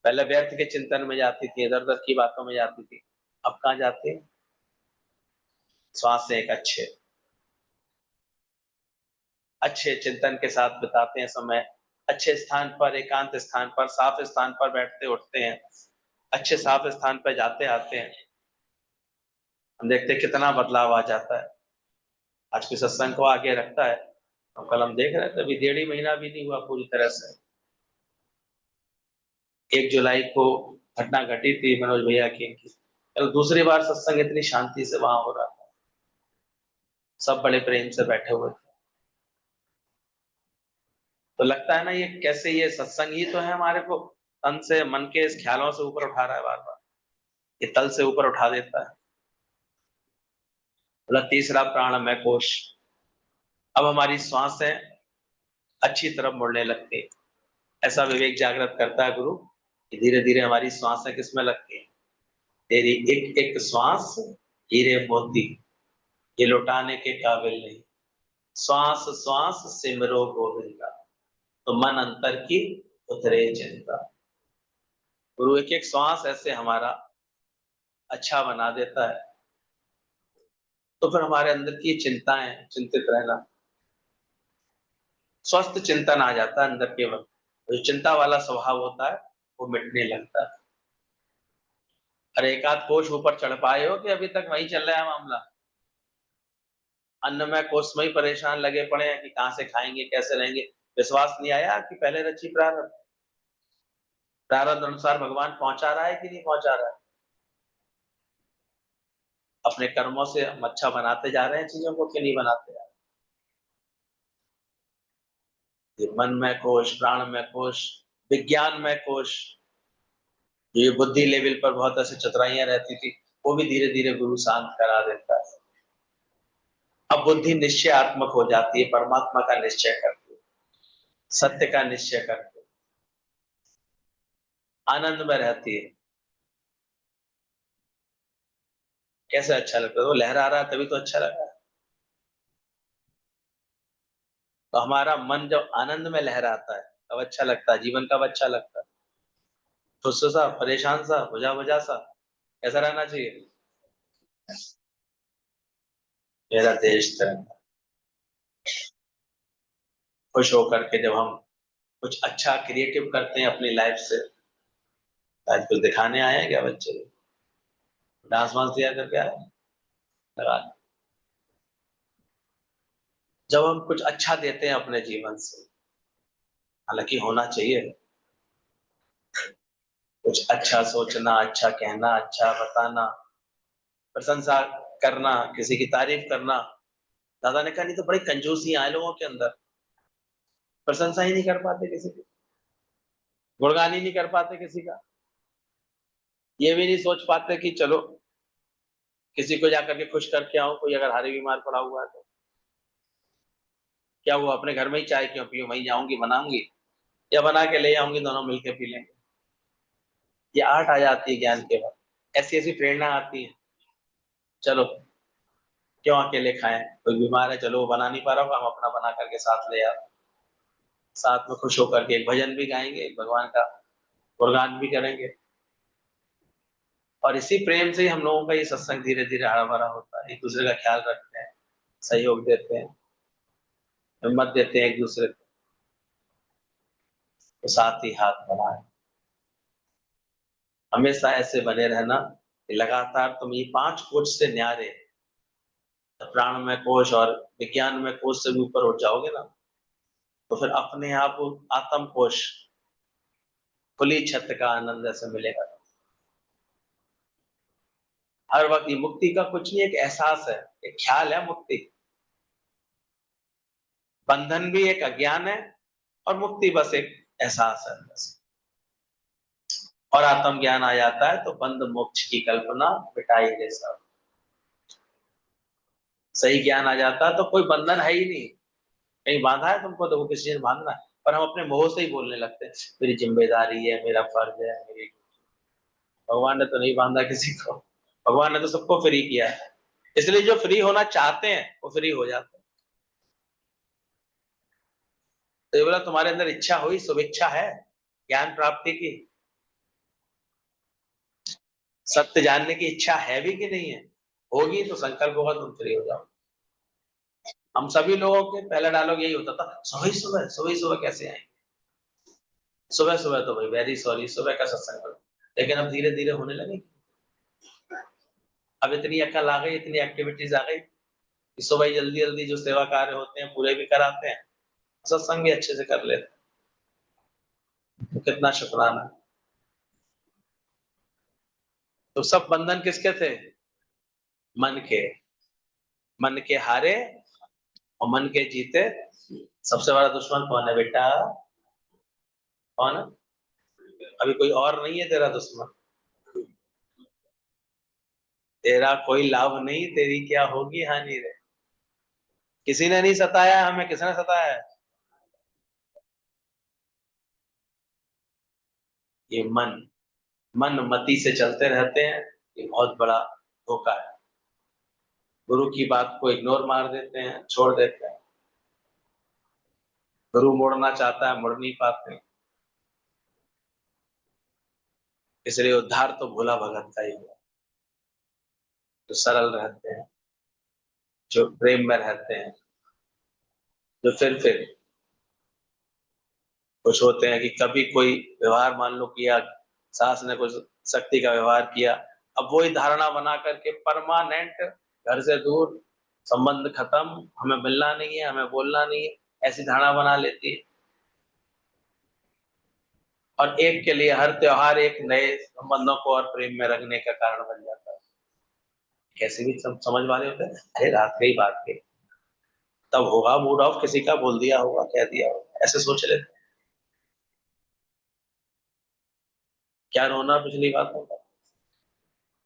पहले व्यर्थ के चिंतन में जाती थी, इधर उधर की बातों में जाती थी, अब कहाँ जाती है? श्वासें एक अच्छे अच्छे चिंतन के साथ बिताते हैं समय, अच्छे स्थान पर, एकांत स्थान पर, साफ स्थान पर बैठते उठते हैं, अच्छे साफ स्थान पर जाते आते हैं, हम देखते हैं कितना बदलाव आ जाता है। आज के सत्संग को आगे रखता है, और कल हम देख रहे थे, अभी 1.5 महीना भी नहीं हुआ पूरी तरह से, 1 जुलाई को घटना घटी थी मनोज भैया की इनकी, कल दूसरी बार सत्संग इतनी शांति से वहां हो रहा था, सब बड़े प्रेम से बैठे हुए थे। तो लगता है ना ये कैसे, ये सत्संग ही तो है हमारे को तन से मन के इस ख्यालों से ऊपर उठा रहा है, बार बार ये तल से ऊपर उठा देता है। मतलब तीसरा प्राणमय कोश। अब हमारी सांसें अच्छी तरफ मुड़ने लगती है, ऐसा विवेक जागृत करता है गुरु कि धीरे धीरे हमारी सांसें किसमें लगती है? तेरी एक एक श्वास हीरे मोती, ये लुटाने के काबिल नहीं, श्वास श्वास सिमरो गोविंदा, तो मन अंतर की उतरे चिंता। गुरु एक एक श्वास ऐसे हमारा अच्छा बना देता है। तो फिर हमारे अंदर की चिंताएं, चिंतित रहना, स्वस्थ चिंतन आ जाता है अंदर केवल, जो चिंता वाला स्वभाव होता है वो मिटने लगता है। अरे एक आध कोष ऊपर चढ़ पाए हो कि अभी तक वही चल रहा है मामला? अन्नमय कोष में ही परेशान लगे पड़े हैं कि कहाँ से खाएंगे, कैसे रहेंगे। विश्वास नहीं आया कि पहले रची प्रारब्ध, प्रारब्ध अनुसार भगवान पहुंचा रहा है कि नहीं पहुंचा रहा है। अपने कर्मों से हम अच्छा बनाते जा रहे हैं चीजों को कि नहीं बनाते जा रहे। ये मन में कोश, प्राण में कोश, विज्ञान में कोश, ये बुद्धि लेवल पर बहुत ऐसे चतुराइयां रहती थी, वो भी धीरे धीरे गुरु शांत करा देता है। अब बुद्धि निश्चयात्मक हो जाती है, परमात्मा का निश्चय करती है, सत्य का निश्चय करती है, आनंद में रहती है। कैसे अच्छा लगता है? वो लहरा रहा है तभी तो अच्छा लग रहा है। तो हमारा मन जब आनंद में लहराता है तब अच्छा लगता है, जीवन कब अच्छा लगता है? खुश सा, परेशान सा, बुझा बुझा सा, ऐसा रहना चाहिए। मेरा देश तिरंगा, खुश होकर के जब हम कुछ अच्छा क्रिएटिव करते हैं अपनी लाइफ से। आज कुछ दिखाने आए हैं क्या बच्चे? डांस वांस दिया करके आए हैं? लगा। जब हम कुछ अच्छा देते हैं अपने जीवन से, हालांकि होना चाहिए कुछ अच्छा सोचना, अच्छा कहना, अच्छा बताना, प्रशंसा करना, किसी की तारीफ करना। दादा ने कहा नहीं तो बड़ी कंजूसी है लोगों के अंदर, प्रशंसा ही नहीं कर पाते किसी की, गुणगान ही नहीं कर पाते किसी का, ये भी नहीं सोच पाते कि चलो किसी को जाकर के खुश करके आऊं, कोई अगर हारी बीमार पड़ा हुआ है तो क्या वो अपने घर में ही चाय क्यों पीऊं, वहीं जाऊंगी बनाऊंगी या बना के ले आऊंगी, दोनों मिलके पी लेंगे। ये आर्ट आ जाती है ज्ञान के बाद, ऐसी ऐसी प्रेरणा आती है। चलो क्यों अकेले खाएं, कोई बीमार है चलो वो बना नहीं पा रहा होगा, हम अपना बना करके साथ ले आते, साथ में खुश होकर के एक भजन भी गाएंगे, एक भगवान का गुणगान भी करेंगे। और इसी प्रेम से ही हम लोगों का ये सत्संग धीरे धीरे हरा भरा होता है, एक दूसरे का ख्याल रखते हैं, सहयोग देते हैं, हिम्मत देते हैं एक दूसरे को, तो साथ ही हाथ बढ़ाएं। हमेशा ऐसे बने रहना कि लगातार तुम ये 5 कोष से न्यारे, प्राण में कोश और विज्ञान में कोश से भी ऊपर उठ जाओगे ना, तो फिर अपने आप आत्म कोश, खुली छत का आनंद ऐसे मिलेगा। हर वक्त ये मुक्ति का कुछ नहीं, एक एहसास है, एक ख्याल है मुक्ति। बंधन भी एक अज्ञान है और मुक्ति बस एक एहसास है बस। और आत्म ज्ञान आ जाता है तो बंध मोक्ष की कल्पना मिटाई दे सब। सही ज्ञान आ जाता है तो कोई बंधन है ही नहीं, कहीं बांधा है तुमको तो वो किसी ने बांधना है, पर हम अपने मोह से ही बोलने लगते हैं मेरी जिम्मेदारी है, मेरा फर्ज है, मेरी। भगवान ने तो नहीं बांधा किसी को, भगवान ने तो सबको फ्री किया है, इसलिए जो फ्री होना चाहते हैं वो फ्री हो जाते हैं। तो ये बोला तुम्हारे अंदर इच्छा हुई, शुभेच्छा है ज्ञान प्राप्ति की, सत्य जानने की इच्छा है भी कि नहीं है, होगी तो संकल्प होगा तुम फ्री हो जाओ। हम सभी लोगों के पहला डायलॉग यही होता था, सुबह सुबह सुबह सुबह कैसे आए, सुबह सुबह तो भाई वेरी सॉरी, सुबह का सत्संग करो। लेकिन अब धीरे धीरे होने लगे, अब इतनी अकल आ गई, इतनी एक्टिविटीज आ गई कि सुबह जल्दी जल्दी जो सेवा कार्य होते हैं पूरे भी कराते हैं, सत्संग भी अच्छे से कर लेते हैं, तो कितना शुक्राना। तो सब बंधन किसके थे? मन के। मन के हारे और मन के जीते। सबसे बड़ा दुश्मन कौन है बेटा? कौन है? अभी कोई और नहीं है तेरा दुश्मन, तेरा कोई लाभ नहीं, तेरी क्या होगी हानि रे। किसी ने नहीं सताया हमें, किसने सताया है? ये मन, मन मति से चलते रहते हैं, ये बहुत बड़ा धोखा है। गुरु की बात को इग्नोर मार देते हैं, छोड़ देते हैं। गुरु मोड़ना चाहता है, मुड़ नहीं पाते, इसलिए उद्धार तो भोला भगत का ही हुआ। जो सरल रहते हैं, जो प्रेम में रहते हैं, जो फिर कुछ होते हैं कि कभी कोई व्यवहार मान लो किया, सास ने कुछ सख्ती का व्यवहार किया, अब वही धारणा बना करके परमानेंट घर से दूर, संबंध खत्म, हमें मिलना नहीं है, हमें बोलना नहीं है, ऐसी धारणा बना लेती है। और एक के लिए हर त्योहार एक नए संबंधों को और प्रेम में रखने का कारण बन जाता है। कैसे भी समझ वाले होते हैं, अरे रात गई बात गई, तब होगा मूड ऑफ, किसी का बोल दिया होगा, कह दिया होगा, ऐसे सोच लेते हैं। क्या रोना पिछली बातों का,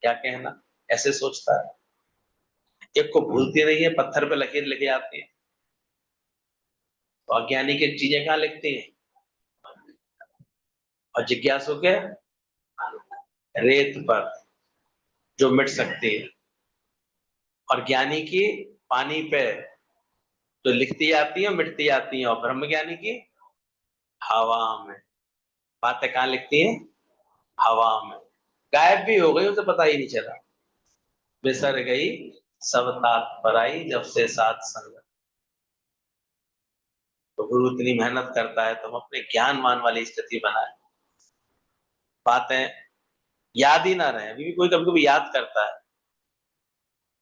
क्या कहना, ऐसे सोचता है। एक को भूलती नहीं है, पत्थर पे लकीर लेके आती है। तो अज्ञानी की चीजें कहाँ लिखती हैं, और जिज्ञासु के रेत पर, जो मिट सकती है। और ज्ञानी की पानी पे, जो लिखती आती है मिटती आती है। और ब्रह्म ज्ञानी की हवा में। बातें कहाँ लिखती हैं, हवा में। गायब भी हो गई, उसे पता ही नहीं चला। बिसर गई सब तात पर आई, जब से साथ संग। तो गुरु इतनी मेहनत करता है तो हम अपने ज्ञानवान वाली स्थिति बनाए, बातें याद ही ना रहे। अभी भी कोई कभी कभी याद करता है,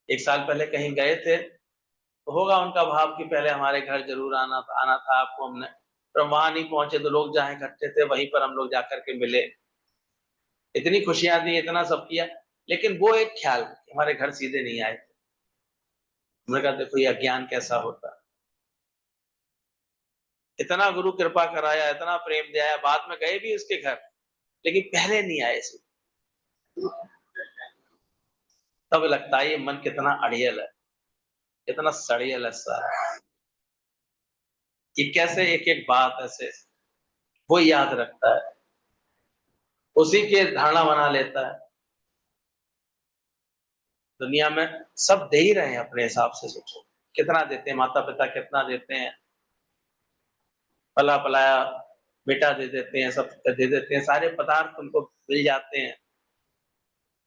एक साल पहले कहीं गए थे, तो होगा उनका भाव कि पहले हमारे घर जरूर आना था आपको, हमने पर वहां नहीं पहुंचे, तो लोग जहाँ इकट्ठे थे वहीं पर हम लोग जाकर के मिले, इतनी खुशियां दी, इतना सब किया। लेकिन वो एक ख्याल, हमारे घर सीधे नहीं आए थे। हमने कहा देखो ये अज्ञान कैसा होता है। इतना गुरु कृपा कराया, इतना प्रेम दिया, बाद में गए भी उसके घर, लेकिन पहले नहीं आए थे। तब लगता है ये मन कितना अड़ियल है, कितना सड़ियल है सारा। ये कैसे एक एक बात ऐसे वो याद रखता है, उसी के धारणा बना लेता है। दुनिया में सब दे ही रहे हैं अपने हिसाब से, सोचो कितना देते हैं, माता पिता कितना देते हैं, पला पलाया बेटा दे देते हैं, सब दे देते हैं, सारे पदार्थ उनको मिल जाते हैं,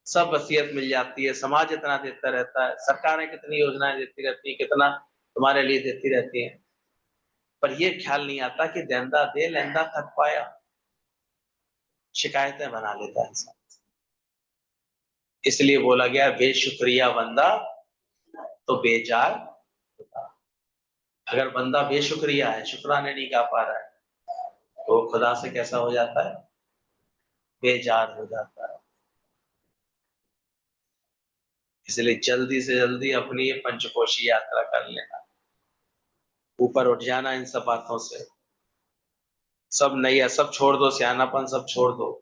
सब वसीयत मिल जाती है, समाज इतना देता रहता है, सरकारें कितनी योजनाएं देती रहती है, कितना तुम्हारे लिए देती रहती है। पर ये ख्याल नहीं आता कि देंदा दे लेंदा थक पाया। शिकायतें बना लेता है इंसान। इसलिए बोला गया बेशुक्रिया बंदा तो बेजार होता। अगर बंदा बेशुक्रिया है, शुक्राने नहीं गा पा रहा है, तो खुदा से कैसा हो जाता है, बेजार हो जाता है। इसलिए जल्दी से जल्दी अपनी ये पंचकोशी यात्रा कर लेना, ऊपर उठ जाना इन सब बातों से। सब नहीं, सब छोड़ दो, सियानापन सब छोड़ दो,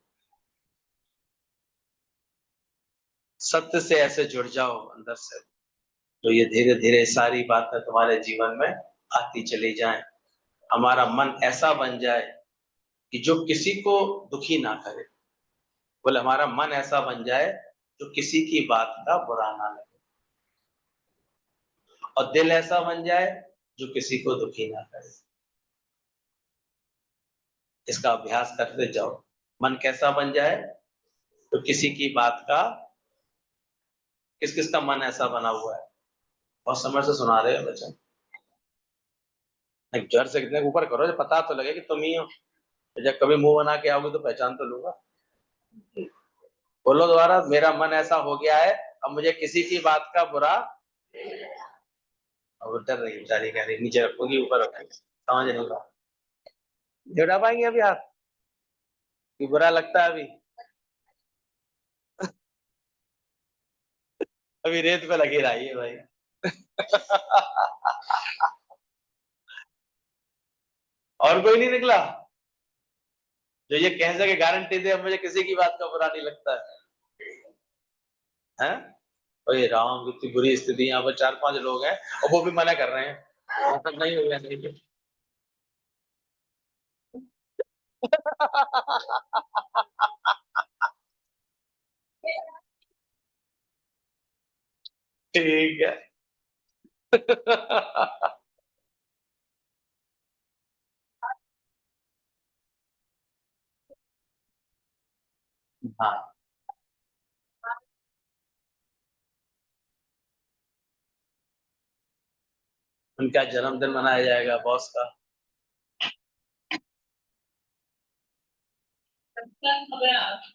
सत्य से ऐसे जुड़ जाओ अंदर से, तो ये धीरे धीरे सारी बातें तुम्हारे जीवन में आती चली जाएं। हमारा मन ऐसा बन जाए कि जो किसी को दुखी ना करे। बोले हमारा मन ऐसा बन जाए जो किसी की बात का बुरा ना लगे, और दिल ऐसा बन जाए जो किसी को दुखी ना करे। इसका अभ्यास करते जाओ। मन कैसा बन जाए तो किसी की बात का, किस किस का मन ऐसा बना हुआ है, बहुत समय से सुना रहे हो बच्चा, एक जड़ से कितने ऊपर करो जो पता तो लगे कि तुम ही हो। जब कभी मुंह बना के आओगे तो पहचान तो लूंगा। बोलो दोबारा, मेरा मन ऐसा हो गया है अब मुझे किसी की बात का बुरा। अब डर रही बेचारी, कह रही नीचे रखोगी ऊपर रखोगी, समझ नहीं रहा। नहीं उठा पाएंगे अभी हाथ, कि बुरा लगता है अभी। अभी रेत पे लगी रही है भाई। और कोई नहीं निकला जो ये कह सके, गारंटी दे अब मुझे किसी की बात का बुरा नहीं लगता है। अरे राम, कितनी बुरी स्थिति, यहाँ पर 4-5 लोग हैं और वो भी मना कर रहे हैं, मतलब नहीं हो गया नहीं। ठीक है। हाँ उनका जन्मदिन मनाया जाएगा बॉस का।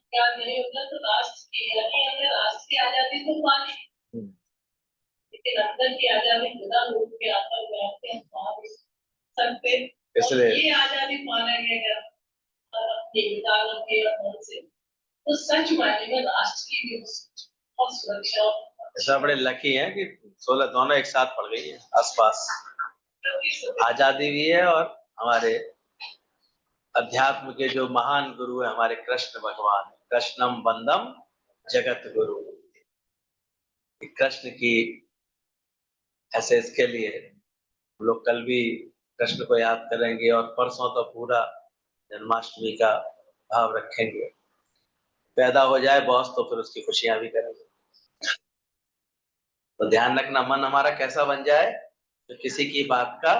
क्या नहीं होता तो राष्ट्र की, यानी अगर राष्ट्र की आजादी तो माने, लेकिन अंदर की आजादी बिना लोग के आतंक व्याप्ति हम पा नहीं सकते। इसलिए ये आजादी माना गया अपने विचारों के मन से, तो सच मायने में राष्ट्र की भी और सुरक्षा। ऐसा बड़े लकी हैं कि 16 दोनों एक साथ पड़ गई है आसपास। आजादी भी है और हमारे अध्यात्म के जो महान गुरु है हमारे कृष्ण भगवान, कृष्णम बंदम जगत गुरु। कृष्ण की ऐसे इसके लिए हम लोग कल भी कृष्ण को याद करेंगे और परसों तो पूरा जन्माष्टमी का भाव रखेंगे। पैदा हो जाए बॉस तो फिर उसकी खुशियां भी करेंगे। तो ध्यान रखना मन हमारा कैसा बन जाए तो किसी की बात का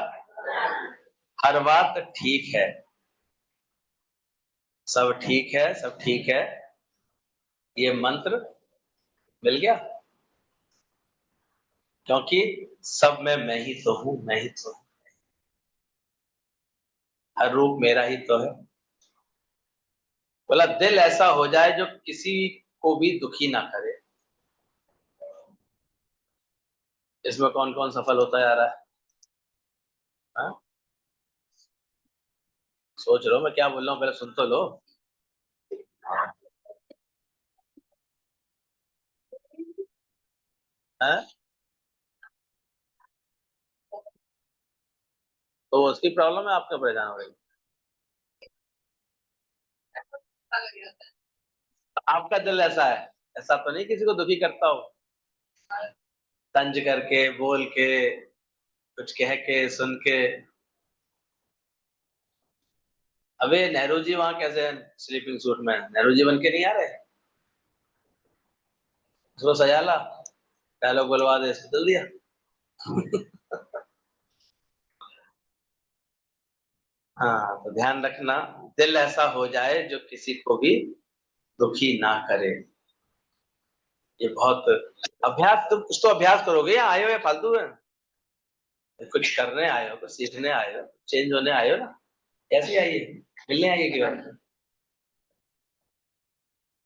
हर बात ठीक है, सब ठीक है, सब ठीक है, ये मंत्र मिल गया। क्योंकि सब में मैं ही तो हूं, मैं ही तो हूं, हर रूप मेरा ही तो है। बोला दिल ऐसा हो जाए जो किसी को भी दुखी ना करे। इसमें कौन कौन सफल होता जा रहा है? हाँ? सोच लो मैं क्या बोल रहा हूँ, पहले सुन तो लो। हाँ? तो उसकी प्रॉब्लम है, आपका परेशान हो रही है। आपका दिल ऐसा है, ऐसा तो नहीं किसी को दुखी करता हो, तंज करके बोल के कुछ कह के सुन के। अबे नेहरू जी वहां कैसे हैं स्लीपिंग सूट में? नेहरू जी बन के नहीं आ रहे? उसको सजा ला, डायलॉग बोलवा दे, इसको दिल दिया। हाँ तो ध्यान रखना, दिल ऐसा हो जाए जो किसी को भी दुखी ना करे। ये बहुत अभ्यास, तुम कुछ तो अभ्यास करोगे या आए हो या फालतू है? कुछ करने आए हो, कुछ सीखने आए हो, चेंज होने आए हो ना। कैसे आइए, मिलने आइए की बात।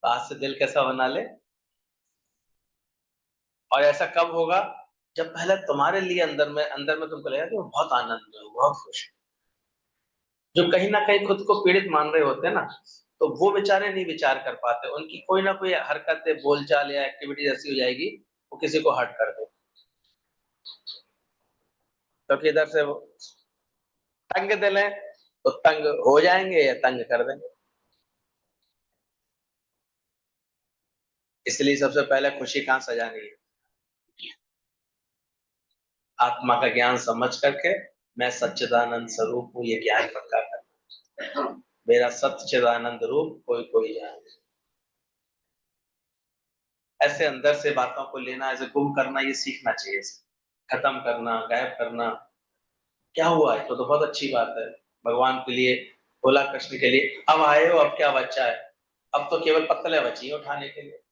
आज से दिल कैसा बना ले। और ऐसा कब होगा जब पहले तुम्हारे लिए अंदर में तुमको लगेगा कि मैं बहुत आनंद में हूँ, बहुत खुश हूँ। जो कहीं ना कहीं खुद को पीड़ित मान रहे होते हैं ना, तो वो बेचारे नहीं विचार कर पाते, उनकी कोई ना कोई हरकतें बोलचाल या एक्टिविटी ऐसी हो जाएगी वो किसी को हर्ट कर दे। क्योंकि इधर से वो तंग दिल है तो तंग हो जाएंगे या तंग कर देंगे। इसलिए सबसे पहले खुशी कहाँ सजानी है? आत्मा का ज्ञान समझ करके मैं सच्चिदानंद स्वरूप हूँ, ये ज्ञान पक्का कर। मेरा सच्चिदानंद रूप कोई कोई जाने। ऐसे अंदर से बातों को लेना, ऐसे गुम करना, ये सीखना चाहिए। खत्म करना, गायब करना, क्या हुआ है तो बहुत अच्छी बात है। भगवान के लिए, भोला कृष्ण के लिए अब आए हो, अब क्या बच्चा है? अब तो केवल पत्तलें बची हैं उठाने के लिए।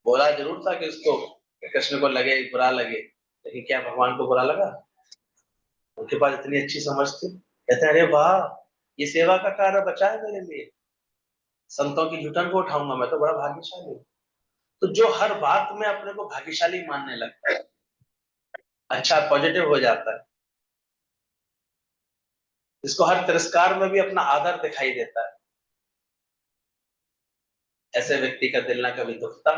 बोला जरूर था कि उसको, कृष्ण को लगे बुरा लगे, लेकिन क्या भगवान को बुरा लगा? उनके पास इतनी अच्छी समझ थी, कहते हैं अरे वाह, ये सेवा का कार्य बचा है मेरे लिए, संतों की जुटन को उठाऊंगा, मैं तो बड़ा भाग्यशाली हूँ। तो जो हर बात में अपने को भाग्यशाली मानने लगता है, अच्छा पॉजिटिव हो जाता है, जिसको हर तिरस्कार में भी अपना आदर दिखाई देता है, ऐसे व्यक्ति का दिल ना कभी दुखता,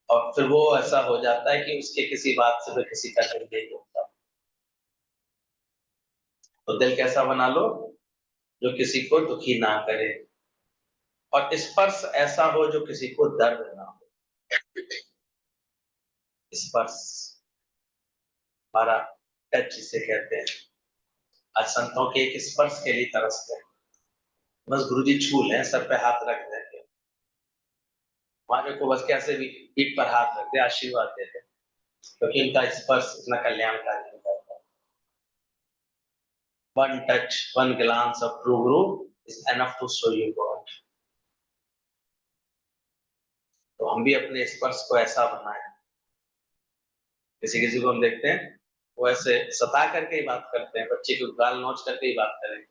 और फिर वो ऐसा हो जाता है कि उसके किसी बात से फिर किसी का दिल नहीं दुखता। तो दिल कैसा बना लो जो किसी को दुखी ना करे, और स्पर्श ऐसा हो जो किसी को दर्द ना हो। स्पर्श, हमारा टच जिसे कहते हैं। आज संतों के एक स्पर्श के लिए तरसते हैं, बस गुरुजी छू लें, सर पे हाथ रख दें, हमारे को बस कैसे भी पीठ पर हाथ रख दे, आशीर्वाद देते, क्योंकि इनका स्पर्श इतना कल्याणकारी होता है। One touch, one glance of true guru is enough to show you god. तो हम भी अपने स्पर्श को ऐसा बनाएं। किसी किसी को हम देखते हैं वो ऐसे सता करके ही बात करते हैं, बच्चे को गाल नोच करके ही बात करेंगे,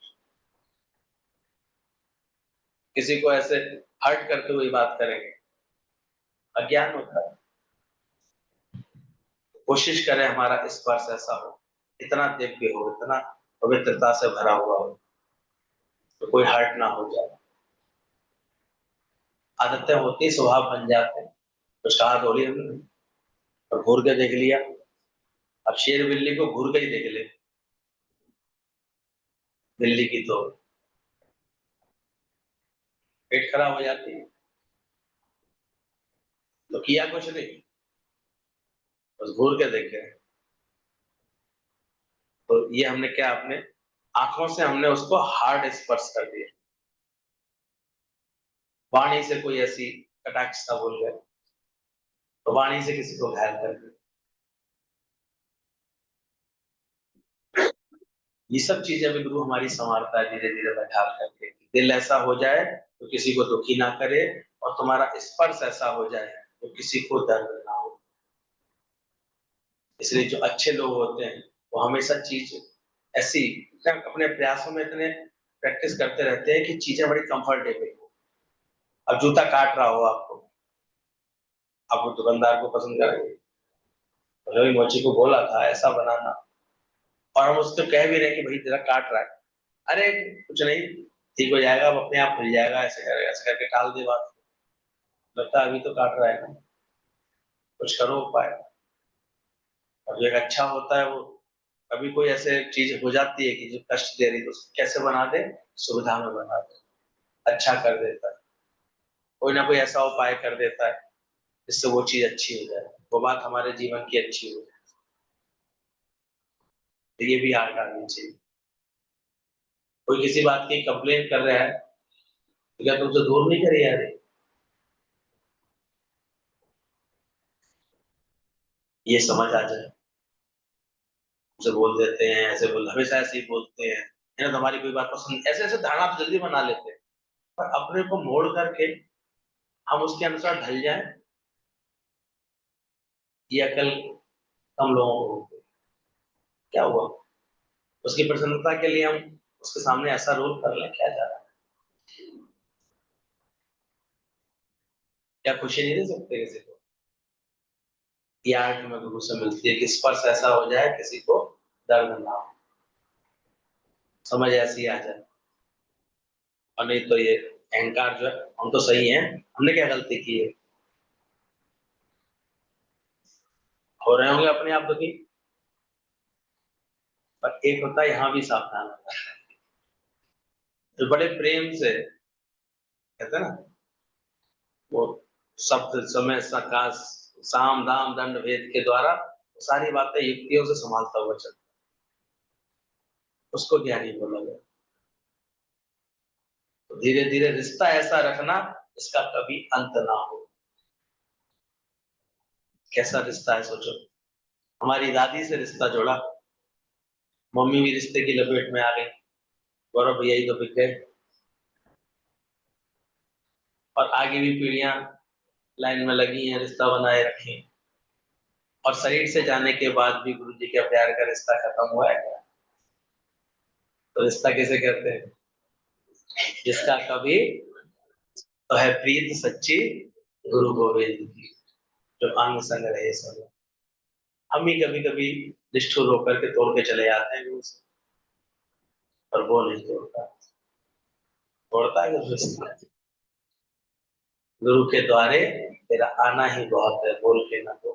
किसी को ऐसे हर्ट करते हुए बात करेंगे, अज्ञान होता है। कोशिश करें हमारा स्पर्श ऐसा हो, इतना दिव्य हो, इतना पवित्रता से भरा हुआ हो, तो कोई हर्ट ना हो जाए। आदतें होती, स्वभाव बन जाते हैं, कुछ कहा थोड़ी हमने, और घूर के देख लिया। अब शेर बिल्ली को घूर के ही देख ले, बिल्ली की तो पेट खराब हो जाती है, तो किया कुछ नहीं, बस घूर के देखे। तो ये हमने क्या, अपने आंखों से हमने उसको हार्ड स्पर्श कर दिया, वाणी से कोई ऐसी कटाक्षता बोल गए, तो वाणी से किसी को घायल कर दिया। ये सब चीजें भी गुरु हमारी संवारता है धीरे धीरे बैठाल करके, दिल ऐसा हो जाए तो किसी को दुखी ना करे, और तुम्हारा स्पर्श ऐसा हो जाए तो किसी को दर्द ना हो। इसलिए जो अच्छे लोग होते हैं वो हमेशा चीज ऐसी अपने प्रयासों में इतने प्रैक्टिस करते रहते हैं कि चीजें बड़ी कंफर्टेबल हो। अब जूता काट रहा हो आपको, आप वो दुकानदार को पसंद करेंगे, तो मोची को बोला था ऐसा बनाना, और हम उसको कह भी रहे कि भाई तेरा काट रहा है, अरे कुछ नहीं, ठीक हो जाएगा, अब अपने आप खुल जाएगा, ऐसे करके टाल दे बात। लगता है अभी तो काट रहा है ना, कुछ करो उपाय। और जो एक अच्छा होता है वो, कभी कोई ऐसे चीज हो जाती है कि जो कष्ट दे रही है, तो उसको कैसे बना दे, सुविधा में बना दे, अच्छा कर देता है, कोई ना कोई ऐसा उपाय कर देता है जिससे वो चीज अच्छी हो जाए, वो बात हमारे जीवन की अच्छी हो जाए। तो ये भी आर्ट आनी चाहिए। कोई किसी बात की कंप्लेन कर रहा है, तो क्या तुमसे दूर नहीं करे यार, ये समझ आ जाए, उसे बोल देते हैं, ऐसे बोल, हमेशा ऐसे ही बोलते हैं, है ना, तुम्हारी कोई बात पसंद, ऐसे ऐसे धारणा तो जल्दी बना लेते हैं, पर अपने को मोड़ करके हम उसके अनुसार ढल जाएं, ये अकल कम लोगों को होती है। क्या हुआ, उसकी प्रसन्नता के लिए हम उसके सामने ऐसा रोल कर लें, क्या जा रहा है, क्या खुशी नहीं दे सकते किसी को। ये आर्ट में गुरु से मिलती है कि स्पर्श ऐसा हो जाए किसी को दर्द ना हो, समझ ऐसी आ जाए। और नहीं तो ये अहंकार जो है, हम तो सही हैं, हमने क्या गलती की है, हो रहे होंगे अपने आप दुखी, पर एक होता है यहाँ भी सावधान होता है, तो बड़े प्रेम से कहते हैं ना, वो शब्द समय सकाश साम दाम दंड भेद के द्वारा सारी बातें युक्तियों से संभालता हुआ चलता, उसको ज्ञानी बोला गया। तो धीरे धीरे रिश्ता ऐसा रखना इसका कभी अंत ना हो। कैसा रिश्ता है सोचो, हमारी दादी से रिश्ता जोड़ा, मम्मी भी रिश्ते की लपेट में आ गई, गौरव भैया ही तो बिक गए, और आगे भी पीढ़ियां लाइन में लगी हैं रिश्ता बनाए रखें, और शरीर से जाने के बाद भी गुरु जी के प्यार का रिश्ता खत्म हुआ है क्या? तो रिश्ता कैसे कहते हैं, जिसका कभी तो है प्रीत सच्ची गुरु गोविंद की, जो अंग संग रहे सब। हम ही कभी कभी निष्ठुर होकर के तोड़ के चले जाते हैं गुरु से, पर वो नहीं तोड़ता, तोड़ता है गुरु से। गुरु के द्वारे तेरा आना ही बहुत है, बोल के ना तो।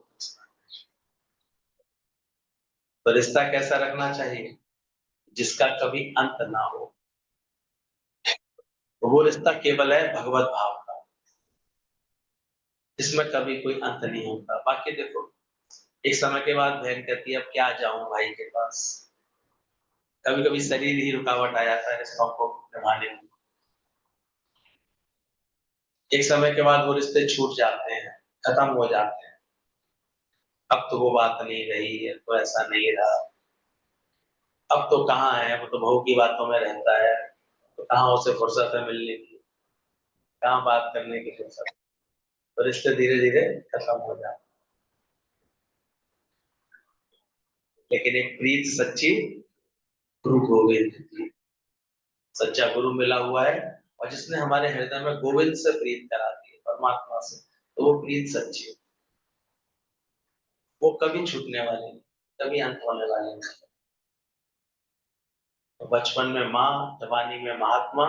तो रिश्ता कैसा रखना चाहिए, जिसका कभी अंत ना हो। तो वो रिश्ता केवल है भगवत भाव का, जिसमें कभी कोई अंत नहीं होता। बाकी देखो, एक समय के बाद बहन कहती है अब क्या जाऊं भाई के पास, कभी कभी शरीर ही रुकावट आ जाता है रिश्तों को निभाने में। एक समय के बाद वो रिश्ते छूट जाते हैं, खत्म हो जाते हैं, अब तो वो बात नहीं रही है, तो ऐसा नहीं रहा, अब तो कहाँ है, वो तो बहू की बातों में रहता है, तो कहाँ उसे फुर्सत है मिलने की, कहाँ बात करने की फुर्सत, तो रिश्ते धीरे धीरे खत्म हो जाते लेकिन एक प्रीत सच्ची गुरु गोविंद की, सच्चा गुरु मिला हुआ है और जिसने हमारे हृदय में गोविंद से प्रीत करा दी है, परमात्मा से, तो वो प्रीत सच्ची है, वो कभी छूटने वाली नहीं, कभी अंत होने वाली नहीं। तो बचपन में माँ, जवानी में महात्मा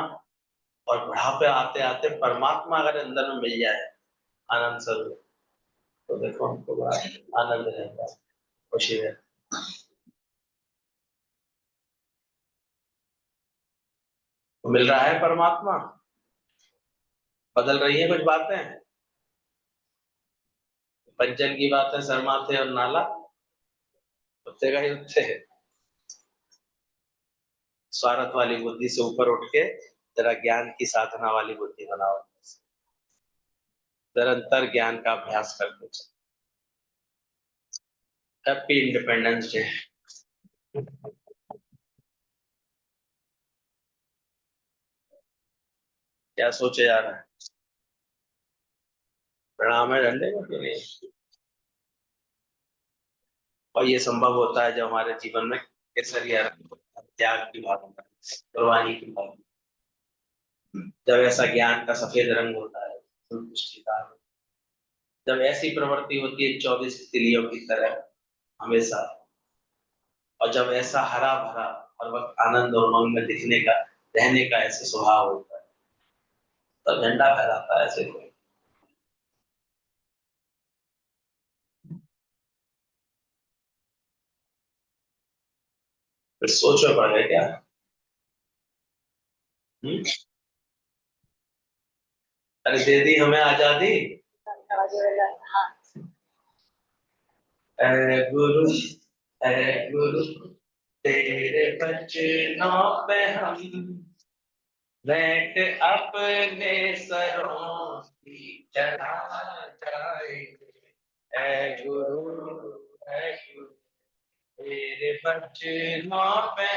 और बुढ़ापे आते आते परमात्मा अगर अंदर में मिल जाए आनंद स्वरूप, तो देखो हमको बड़ा आनंद रहता है, खुशी रहती है। तो मिल रहा है परमात्मा, बदल रही है कुछ बातें, पंचन की बातें शर्माते और नाला उत्ते का ही उत्ते है। स्वार्थ वाली बुद्धि से ऊपर उठ के जरा ज्ञान की साधना वाली बुद्धि बनाओ, निरंतर ज्ञान का अभ्यास करते चलो। Happy independence day. क्या सोचे जा रहा है, प्रणाम है झंडे को कि नहीं? और ये संभव होता है जब हमारे जीवन में केसरिया रंग होता है, त्याग की भावना, कुर्बानी की भावना, जब ऐसा ज्ञान का सफेद रंग होता है, संतुष्टि का, जब ऐसी प्रवृत्ति होती है 24 तिलियों की तरह हमेशा, और जब ऐसा हरा भरा हर वक्त आनंद और उमंग में दिखने का, रहने का ऐसे स्वभाव होता है, तब झंडा फहराता है ऐसे कोई। फिर सोचो पड़ गए क्या? हम्म? अरे दे दी हमें आजादी, ऐ गुरु, ऐ गुरु, तेरे बचनों पे हम भेंट अपने सरों की चढ़ा जाएंगे। ऐ गुरु, ऐ गुरु, तेरे बचनों पे